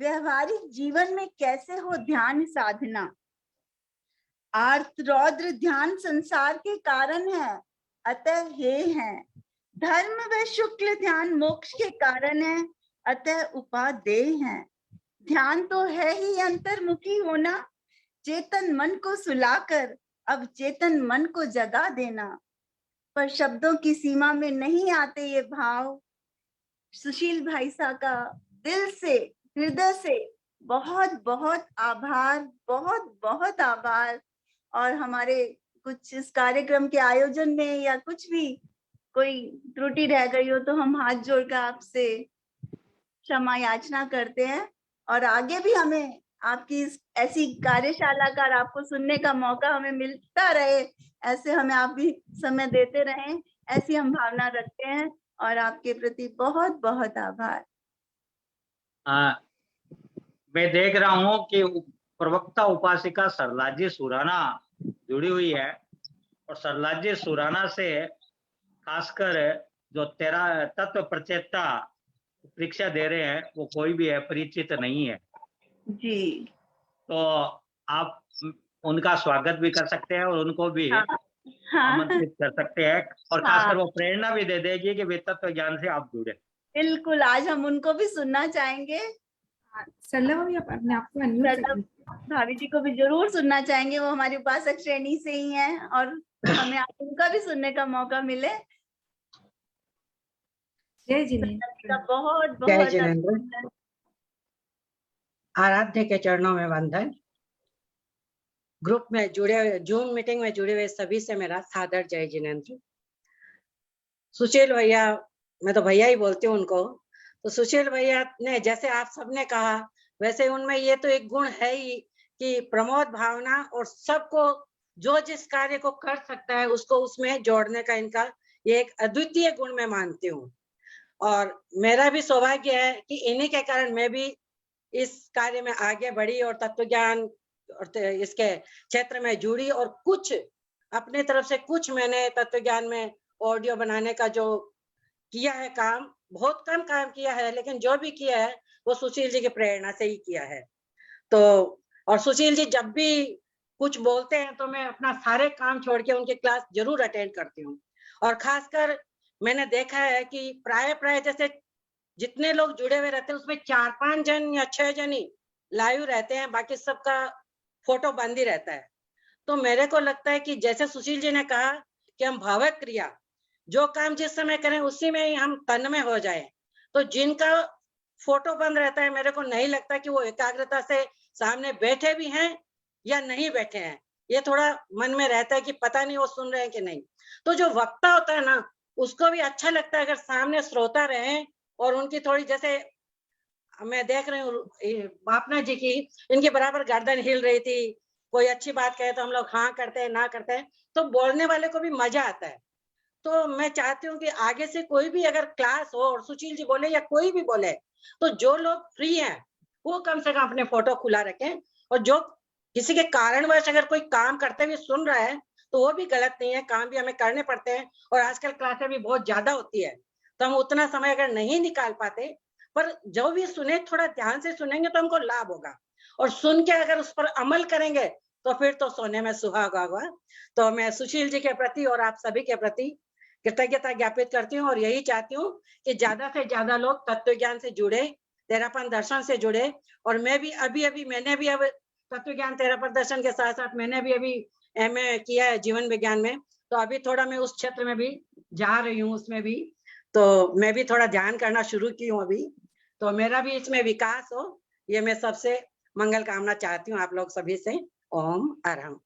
व्यवहारिक जीवन में कैसे हो ध्यान साधना। आर्त रौद्र ध्यान संसार के कारण है, अतः हे है। धर्म व शुक्ल ध्यान मोक्ष के कारण है, अतः उपादेय है। ध्यान तो है ही अंतर्मुखी होना, चेतन मन को सुलाकर अब चेतन मन को जगा देना। पर शब्दों की सीमा में नहीं आते ये भाव। सुशील भाई साहब का दिल से, हृदय से बहुत बहुत आभार, बहुत बहुत आभार। और हमारे कुछ इस कार्यक्रम के आयोजन में या कुछ भी कोई त्रुटि रह गई हो तो हम हाथ जोड़कर आपसे क्षमा याचना करते हैं। और आगे भी हमें आपकी ऐसी कार्यशाला का और आपको सुनने का मौका हमें मिलता रहे, ऐसे हमें आप भी समय देते रहें, ऐसी हम भावना रखते हैं। और आपके प्रति बहुत बहुत आभार। मैं देख रहा हूँ कि प्रवक्ता उपासिका सरला जी सुराना जुड़ी हुई है, और सरला जी सुराना से खासकर जो तेरा तत्व प्रचेता परीक्षा दे रहे हैं वो कोई भी है परिचित नहीं है जी। तो आप उनका स्वागत भी कर सकते हैं और उनको भी हाँ, आमंत्रित कर सकते हैं, और हाँ, खासकर वो प्रेरणा भी दे देगी कि वे तत्व ज्ञान से आप जुड़े। बिल्कुल, आज हम उनको भी सुनना चाहेंगे। सरला भाभी आप अपने आप को अनम्यूट सरला करिए। भाभी जी को भी जरूर सुनना चाहेंगे, वो हमारी उपासक श्रेणी से ही हैं और हमें आज उनका भी सुनने का मौका मिले। जय सरला जी का जिनेंद्र। बहुत जय बहुत जिनेंद्र। अभिनंदन। आराध्य के चरणों में वंदन। ग्रुप में जुड़े, जूम मीटिंग में जुड़े हुए सभी से मेरा सादर जय जिनेंद्र। सुशील भैया, मैं तो भैया ही बोलती हूँ उनको, तो सुशील भैया ने जैसे आप सबने कहा वैसे उनमें ये तो एक गुण है ही कि प्रमोद भावना, और सबको जो जिस कार्य को कर सकता है उसको उसमें जोड़ने का इनका ये एक अद्वितीय गुण मैं मानती हूँ। और मेरा भी सौभाग्य है कि इन्हीं के कारण मैं भी इस कार्य में आगे बढ़ी और तत्व ज्ञान और इसके क्षेत्र में जुड़ी, और कुछ अपने तरफ से कुछ मैंने तत्व ज्ञान में ऑडियो बनाने का जो किया है काम, बहुत कम काम किया है, लेकिन जो भी किया है वो सुशील जी की प्रेरणा से ही किया है। तो और सुशील जी जब भी कुछ बोलते हैं तो मैं अपना सारे काम छोड़ के उनकी क्लास जरूर अटेंड करती हूँ। और खासकर मैंने देखा है कि प्राय जैसे जितने लोग जुड़े हुए रहते हैं उसमें 4-5 जन या 6 जन ही लाइव रहते हैं, बाकी सबका फोटो बंद ही रहता है। तो मेरे को लगता है कि जैसे सुशील जी ने कहा कि हम भावक क्रिया जो काम जिस समय करें उसी में ही हम तन में हो जाए, तो जिनका फोटो बंद रहता है मेरे को नहीं लगता कि वो एकाग्रता से सामने बैठे भी हैं या नहीं बैठे हैं। ये थोड़ा मन में रहता है कि पता नहीं वो सुन रहे हैं कि नहीं। तो जो वक्ता होता है ना, उसको भी अच्छा लगता है अगर सामने श्रोता रहे और उनकी थोड़ी, जैसे मैं देख रही हूँ बापना जी की, इनकी बराबर गर्दन हिल रही थी, कोई अच्छी बात कहे तो हम लोग हाँ करते हैं ना करते हैं, तो बोलने वाले को भी मजा आता है। तो मैं चाहती हूँ कि आगे से कोई भी अगर क्लास हो और सुशील जी बोले या कोई भी बोले, तो जो लोग फ्री हैं वो कम से कम अपने फोटो खुला रखें, और जो किसी के कारणवश अगर कोई काम करते हुए सुन रहा है तो वो भी गलत नहीं है, काम भी हमें करने पड़ते हैं और आजकल क्लासें भी बहुत ज्यादा होती है, तो हम उतना समय अगर नहीं निकाल पाते, पर जो भी सुने थोड़ा ध्यान से सुनेंगे तो हमको लाभ होगा, और सुन के अगर उस पर अमल करेंगे तो फिर तो सोने में सुहागा होगा। तो मैं सुशील जी के प्रति और आप सभी के प्रति कृतज्ञता ज्ञापित करती हूँ और यही चाहती हूँ कि ज्यादा से ज्यादा लोग तत्व ज्ञान से जुड़े, तेरापन दर्शन से जुड़े। और मैं भी मैंने भी अब तत्व ज्ञान तेरापन दर्शन के साथ साथ मैंने भी अभी MA किया है जीवन विज्ञान में, तो अभी थोड़ा मैं उस क्षेत्र में भी जा रही हूँ, उसमें भी तो मैं भी थोड़ा ध्यान करना शुरू की हूँ अभी, तो मेरा भी इसमें विकास हो, ये मैं सबसे मंगल कामना चाहती हूँ आप लोग सभी से। ओम अरहम।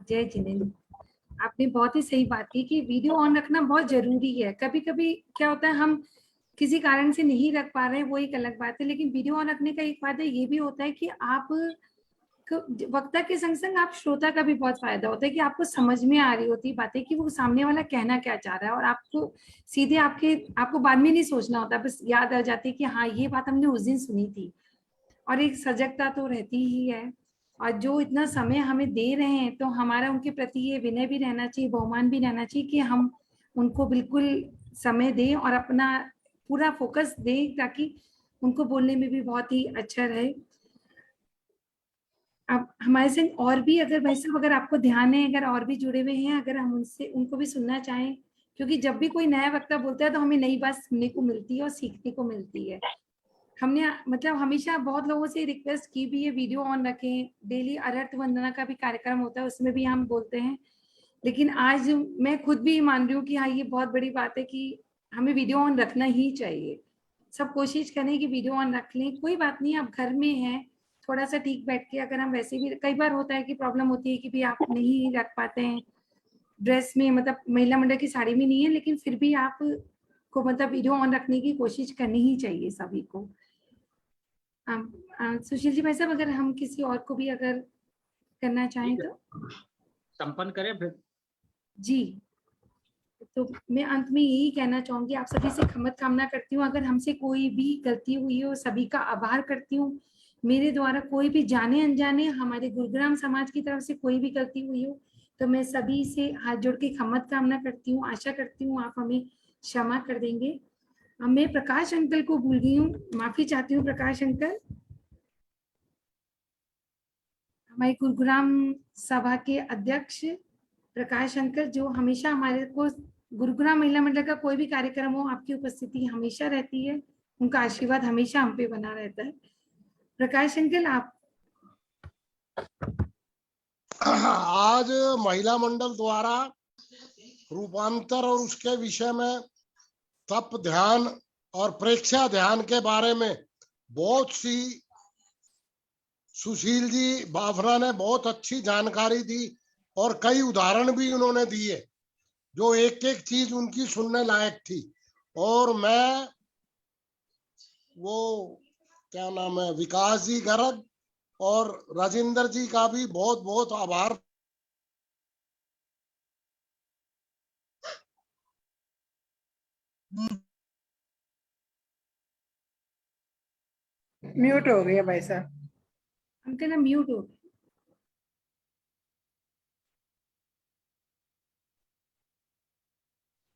जय जिनेंद्र। आपने बहुत ही सही बात की कि वीडियो ऑन रखना बहुत जरूरी है। कभी कभी क्या होता है हम किसी कारण से नहीं रख पा रहे हैं, वो एक अलग बात है, लेकिन वीडियो ऑन रखने का एक फायदा ये भी होता है कि आप वक्ता के संग संग आप श्रोता का भी बहुत फायदा होता है कि आपको समझ में आ रही होती बातें कि वो सामने वाला कहना क्या चाह रहा है, और आपको सीधे आपको बाद में नहीं सोचना होता, बस याद आ जाती है कि हाँ ये बात हमने उस दिन सुनी थी। और एक सजगता तो रहती ही है, और जो इतना समय हमें दे रहे हैं तो हमारा उनके प्रति ये विनय भी रहना चाहिए, बहुमान भी रहना चाहिए कि हम उनको बिल्कुल समय दें और अपना पूरा फोकस दें ताकि उनको बोलने में भी बहुत ही अच्छा रहे। अब हमारे संग और भी अगर भाई साहब अगर आपको ध्यान है, अगर और भी जुड़े हुए हैं, अगर हम उनको भी सुनना चाहें, क्योंकि जब भी कोई नया वक्ता बोलता है तो हमें नई बात सुनने को मिलती है और सीखने को मिलती है। हमने मतलब हमेशा बहुत लोगों से रिक्वेस्ट की भी है वीडियो ऑन रखें, डेली अर्हत वंदना का भी कार्यक्रम होता है उसमें भी हम बोलते हैं लेकिन आज मैं खुद भी मान रही हूँ कि हाँ, ये बहुत बड़ी बात है कि हमें वीडियो ऑन रखना ही चाहिए। सब कोशिश करें कि वीडियो ऑन रख लें। कोई बात नहीं, आप घर में हैं, थोड़ा सा ठीक बैठ के, अगर हम वैसे भी, कई बार होता है कि प्रॉब्लम होती है कि भी आप नहीं रख पाते हैं ड्रेस में, मतलब महिला मंडल की साड़ी में नहीं है, लेकिन फिर भी आप को मतलब वीडियो ऑन रखने की कोशिश करनी ही चाहिए सभी को। सुशील जी भाई साहब, अगर हम किसी और को भी अगर करना चाहें ठीक है, तो संपन्न करें फिर। जी। तो मैं अंत में यही कहना चाहूंगी, आप सभी से क्षमा कामना करती हूँ अगर हमसे कोई भी गलती हुई हो, सभी का आभार करती हूँ। मेरे द्वारा कोई भी जाने अनजाने हमारे गुरुग्राम समाज की तरफ से कोई भी गलती हुई हो तो मैं सभी से हाथ जोड़ के क्षमा कामना करती हूँ। आशा करती हूँ आप हमें क्षमा कर देंगे। मैं प्रकाश अंकल को भूल गई हूँ, माफी चाहती हूँ प्रकाश अंकल। हमारे गुरुग्राम सभा के अध्यक्ष प्रकाश अंकल, जो हमेशा हमारे को गुरुग्राम महिला मंडल का कोई भी कार्यक्रम हो आपकी उपस्थिति हमेशा रहती है, उनका आशीर्वाद हमेशा हम पे बना रहता है। प्रकाश अंकल आप। आज महिला मंडल द्वारा रूपांतर और उसके विषय में तप ध्यान और प्रेक्षा ध्यान के बारे में बहुत सी सुशील जी बाफना ने बहुत अच्छी जानकारी दी और कई उदाहरण भी उन्होंने दिए जो एक एक चीज उनकी सुनने लायक थी। और मैं वो क्या नाम है, विकास जी गर्ग और राजेंद्र जी का भी बहुत बहुत आभार। म्यूट हो गया भाई साहब। अंकल हम म्यूट हो गए।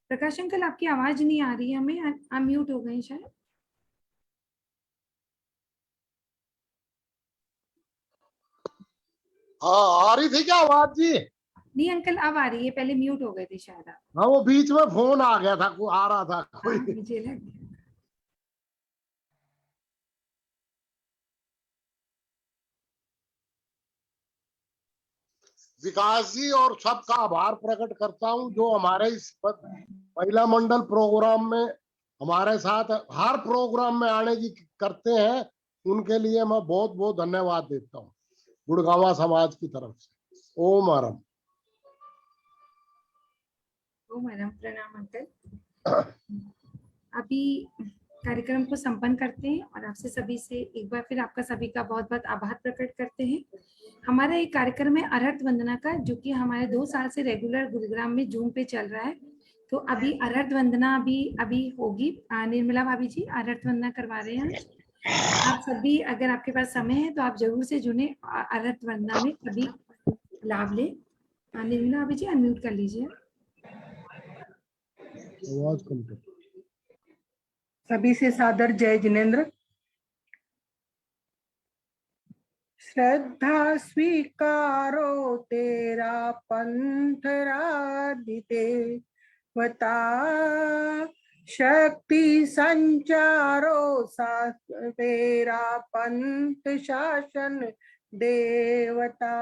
प्रकाश अंकल आपकी आवाज नहीं आ रही है हमें, आप म्यूट हो गए शायद। हाँ, आ रही थी क्या आवाज जी? नहीं अंकल अब आ रही है, पहले म्यूट हो गए थे शायद आप। हाँ, वो बीच में फोन आ गया था, आ रहा था कोई। मुझे लग गया। विकास जी और सबका आभार प्रकट करता हूं जो हमारे इस महिला मंडल प्रोग्राम में हमारे साथ हर प्रोग्राम में आने की करते हैं। उनके लिए मैं बहुत बहुत धन्यवाद देता हूं गुड़गांवा समाज की तरफ से। ओम आरम। ओम आरम। प्रणाम अंकल। अभी कार्यक्रम को संपन्न करते हैं और आपसे सभी से एक बार फिर आपका सभी का बहुत बहुत आभार प्रकट करते हैं। हमारा एक कार्यक्रम है अरहत वंदना का, जो कि हमारे 2 साल से रेगुलर गुरुग्राम में जूम पे चल रहा है। तो अभी अरहत वंदना अभी होगी। निर्मला भाभी जी अरहत वंदना करवा रहे हैं। आप सभी अगर आपके पास समय है तो आप जरूर से जुड़े अरहत वंदना में, सभी लाभ ले। निर्मला भाभी जी अनम्यूट कर लीजिए। आवाज कम कर। सभी से सादर जय जिनेन्द्र। श्रद्धा स्वीकारो तेरा पंथ राधिते वता, शक्ति संचारो तेरा पंथ शासन देवता,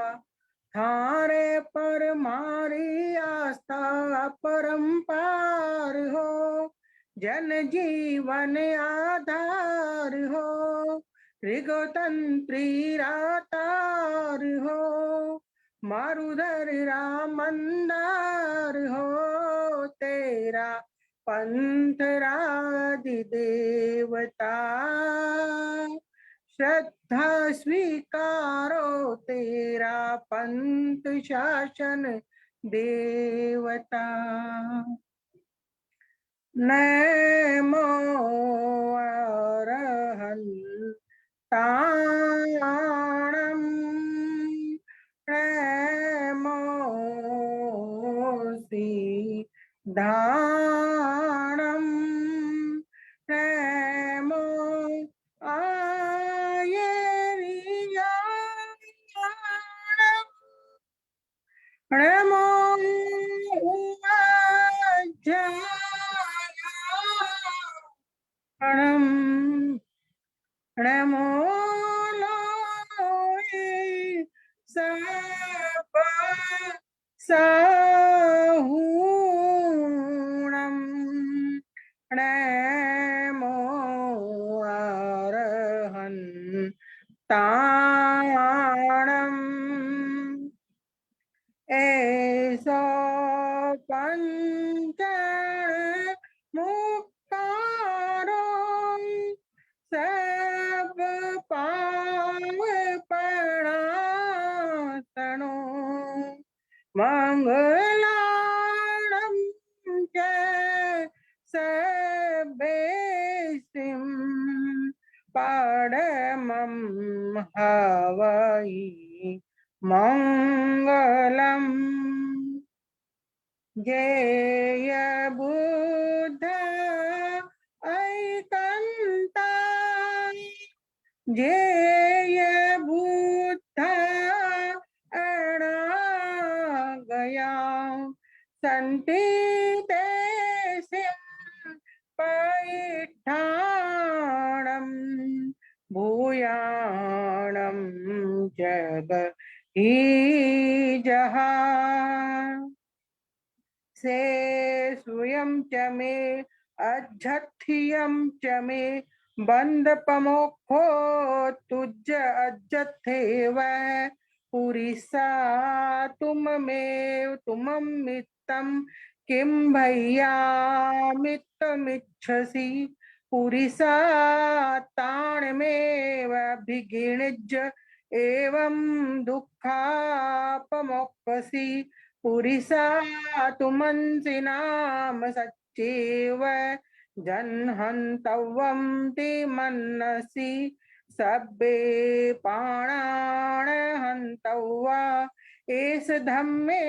थारे पर मारी आस्था परंपार हो, जन जीवन आधार हो, ऋगतंत्री रातार हो, मारुधर रामंदार हो, तेरा पंथ राधि देवता, श्रद्धा स्वीकारो तेरा पंथ शासन देवता, नमो अरहंताणं, नमो सिद्धाणं, नमो आयर्याणं, नमो उवाज्यायं, नमो लोये सप नमो अरहन्ताणम् ऐसो पंचण मुक्तारो सब पाव प्रणातनो मंगलाणं च सबेसिं परमं हवै मंगलम् जय बुद्ध ऐकंता जय बुद्ध अनागया संति देशिं पैठाणम् भूयाणं जग जहा से स्वयं च मे अज्जथियं च मे बंदपमोक्षो तुज अज्जथेव पुरिसा तुममेव तुमं मित्तं किं भैया मित्तमिच्छसि पुरिसा ताणमेव भिगिणिज एवं दुःखापमोक्षसि पुरिसा तुमंसि नाम सच्चेव जन्हन्तव्यं ते मनसि सब्बे पाणान् हन्तव्या एष धम्मे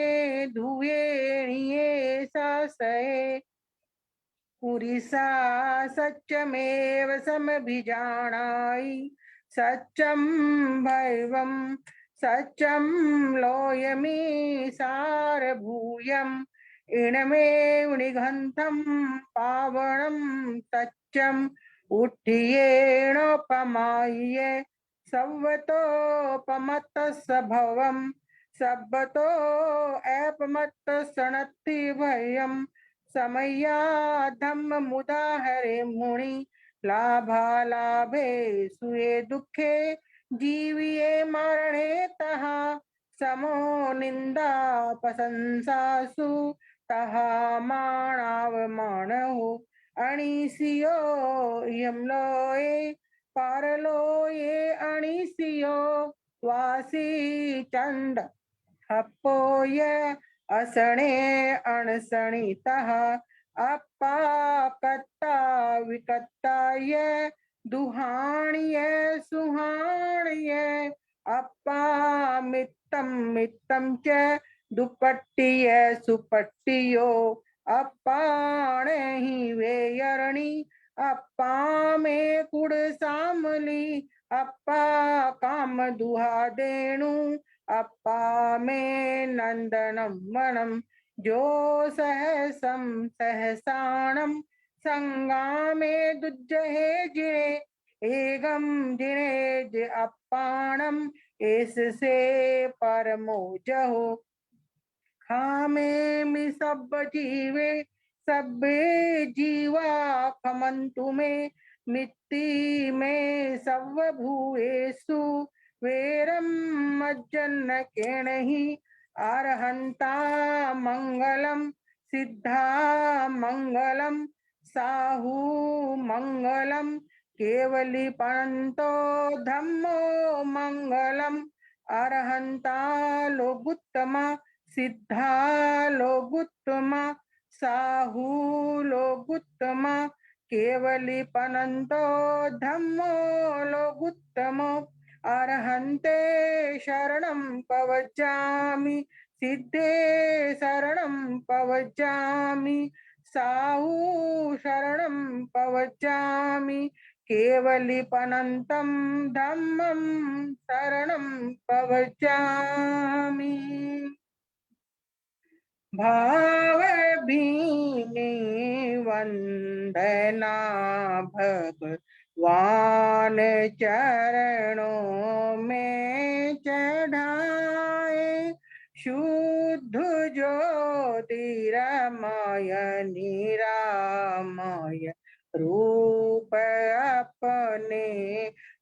धुयेणिये ससये पुरिसा सत्यमेव समभिजानायि सत्यं भैवं सत्यं लोयमी सारभूयम् इणमेव निघन्तं पावनं सत्यम् उठ्ठियेणोपमाय्य सव्वतोपमतस्सभवं सब्बतो ऐपमत्तसणत्ति भयम् समय्या धम्म मुदाहरे मुनि लाभालाभे सुये दुखे जीविये मरणे तः समो निंदा प्रशंसासु तहा मानावमानहु अणिसियो यमलोये पारलोये अणिसियो वासी चंड हप्पोय असणे अणसणितः अपा कत्ता विकत्ताय दुहाण्य सुहाण्य अपा मित्तं मित्तं च दुपट्टिय सुपट्टियो अपाणहि वेयरणी अपा में कुड़ सामली अपा काम दुहा देणु अपा में नंदनम वनम जो सहसम सहसाणम संगामे दुज्जहे जिणे एगम जिणे ज अपाणम इससे परमो जहो खामे मि सब जीवे सबे जीवा खमंतु में मिट्टी में सब भूएसु वेरम मज्जन केणहि अरहंता मंगलम सिद्धा मंगलम साहू मंगलम केवली पंतो धम्मो मंगलम अरहंता लोगुत्तमा सिद्धा लोगुत्तमा साहू लोगुत्तमा केवली पनंतो धम्मो लोगुत्तमो अरहन्ते शरणं पवज्जामि सिद्धे शरणं पवज्जामि साहू शरणं पवज्जामि केवली पनन्तं धम्मं शरणं पवज्जामि भावभीनि वन्दना भगवान चरणों में चढ़ाए शुद्ध ज्योतिर्मय निरामय माय रूप अपने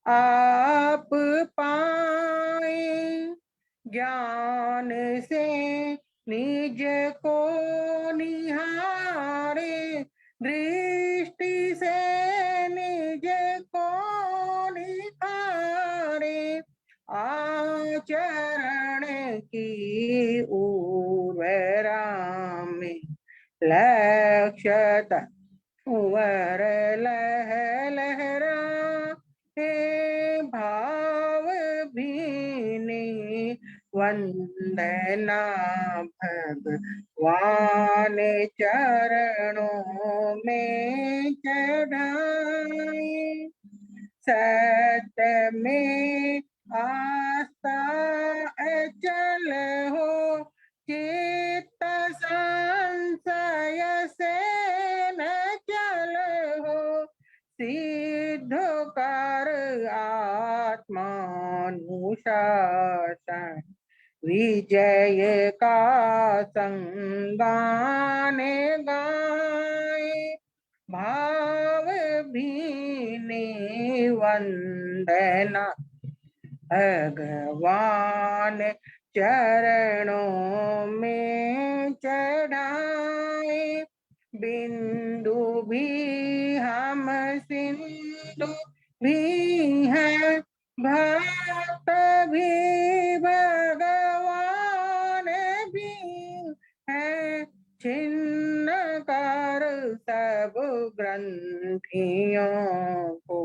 आप पाए, ज्ञान से निज को निहारे, दृष्टि से निज को निहारे, आचरण की उर्वरा में लक्ष्यत वर लह लहरा, हे भाव भीने वंदना भगवान चरणों में चढ़ाए, सत्य में आस्था अचल हो, चित्त संशय से न चल हो, सिद्ध कर आत्मानुशासन, विजय का संगान गाए, भाव भीने वंदना भगवान चरणों में चढ़ाए, बिंदु भी हम सिंधु भी हैं, भक्त भी भगवान भी है, छिन्न कर सब ग्रंथियों को,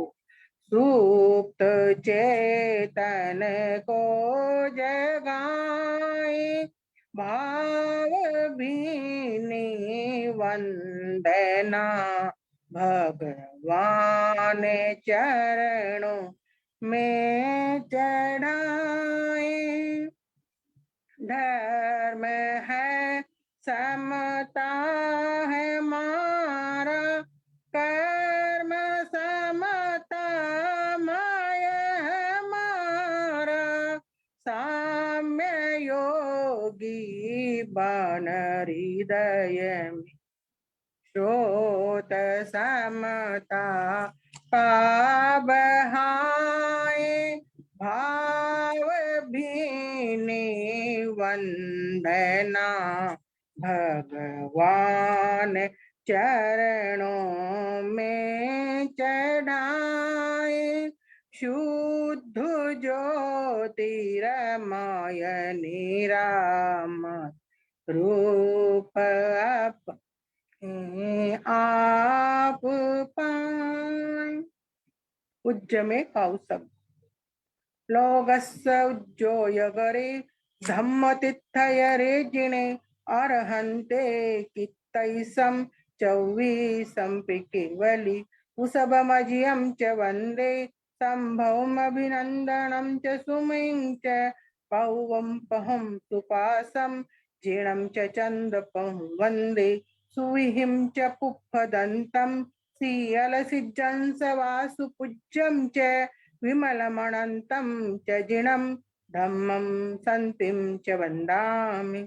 सुप्त चेतन को जगाए, भाव भीने वंदना भगवान चरणों में चढ़ाए, धर्म है समता है मारा, कर्म समता माय हमारा, साम्य योगी बन हृदय में, श्रोत समता का बहाए, भाव भीने वंदना भगवान चरणों में चढ़ाए, शुद्ध ज्योतिर्मय निरामय रूप आप पाए। उज्ज में कौसब लोगस्य उज्जोयगरे धम्म तीर्थयरे जिणे अर्हन्ते कित्तैसं चौवीसं केवली कुसभमजियं च वन्दे सम्भवमभिनन्दनं च सुमिं च पौवं पहं सुपासं जीर्णं च चन्दपं वन्दे सुविहिं च पुप्पदन्तं सीयलसिज्जं सवासुपूज्यं च विमलमनन्तं च जिनं धम्मं सन्तिं च वन्दामि,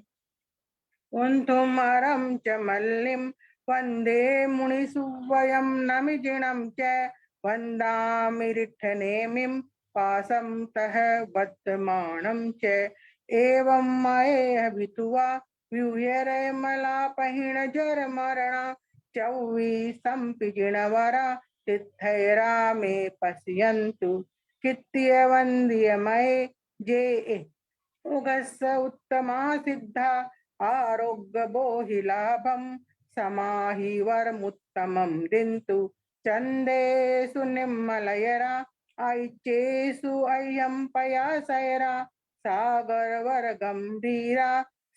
कुन्थुमरं च मल्लिं वन्दे मुनिसुवयं नमिजिनं च वन्दामि रिट्ठनेमिं पासं तः वर्तमानं च, एवं मये भितुवा व्यूह्यरे मलापहीन जर मरणा, चौवीसं पिजिणवरा तीर्थैरा मे पश्यन्तु, कित्य वन्द्यमये जे उगस्य उत्तमा सिद्धा, आरोग्य बोहि लाभं समाहि वरमुत्तमं दिन्तु, चन्देषु निम्मलयरा ऐचेषु अह्यं पयासयरा, सागरवर गंभीरा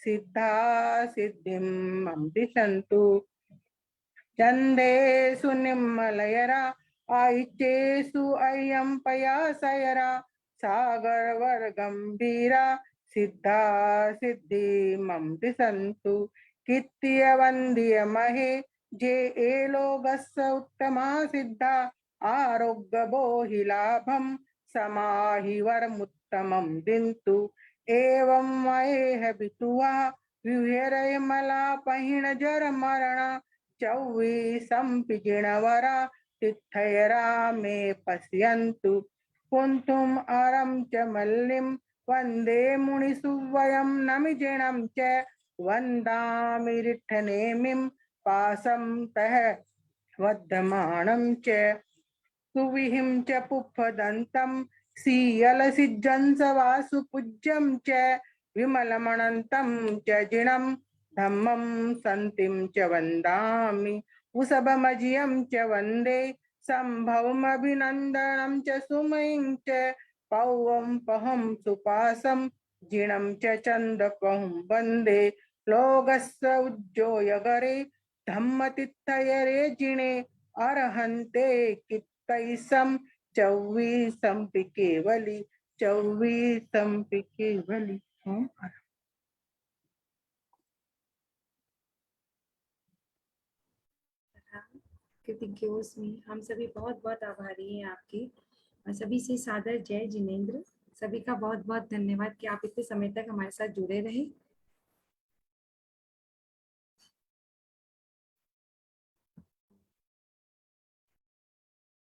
सिद्धा सिद्धिं मम दिशन्तु, चन्देषु निम्मलयरा ऐचेषु अह्यं पयासयरा, सागरवर गंभीरा सिद्धा सिद्धि मम दिशन्तु, कित्य वन्द्यमहे जे एलोगस्य उत्तमा सिद्धा, आरोग्य बोहि लाभं समाहि वरमुत्तमं दिन्तु, एवं मये भितुवा व्यूह्यरे मलापहीन जर मरणा, चौवीसंपि जिणवरा तिथयरा मे पश्यन्तु कुन्तुम् अरं च मल्लिं वन्दे मुनिसुवयं नमिजिणं च वन्दामि रिठ्ठनेमिं पासं तः वद्धमानं च सुविहिं च पुप्पदन्तं सीयलसिज्जंसवासु पूज्यं च विमलमनन्तं च जिनं धम्मं सन्तिं च वन्दामि उषभमजियं च वन्दे सम्भवमभिनन्दनं च सुमयिं च पौवं पहं सुपासं जिनं च चन्दपं वन्दे लोकस्य उज्जोयगरे धम्मतिथयरे जिणे अरहन्ते कित्तैसं चौवीसंपि केवली चौवीसंपि केवली। कृतिज्ञोस्मि। हम सभी बहुत बहुत आभारी हैं आपके, और सभी से सादर जय जिनेंद्र। सभी का बहुत बहुत धन्यवाद कि आप इतने समय तक हमारे साथ जुड़े रहे।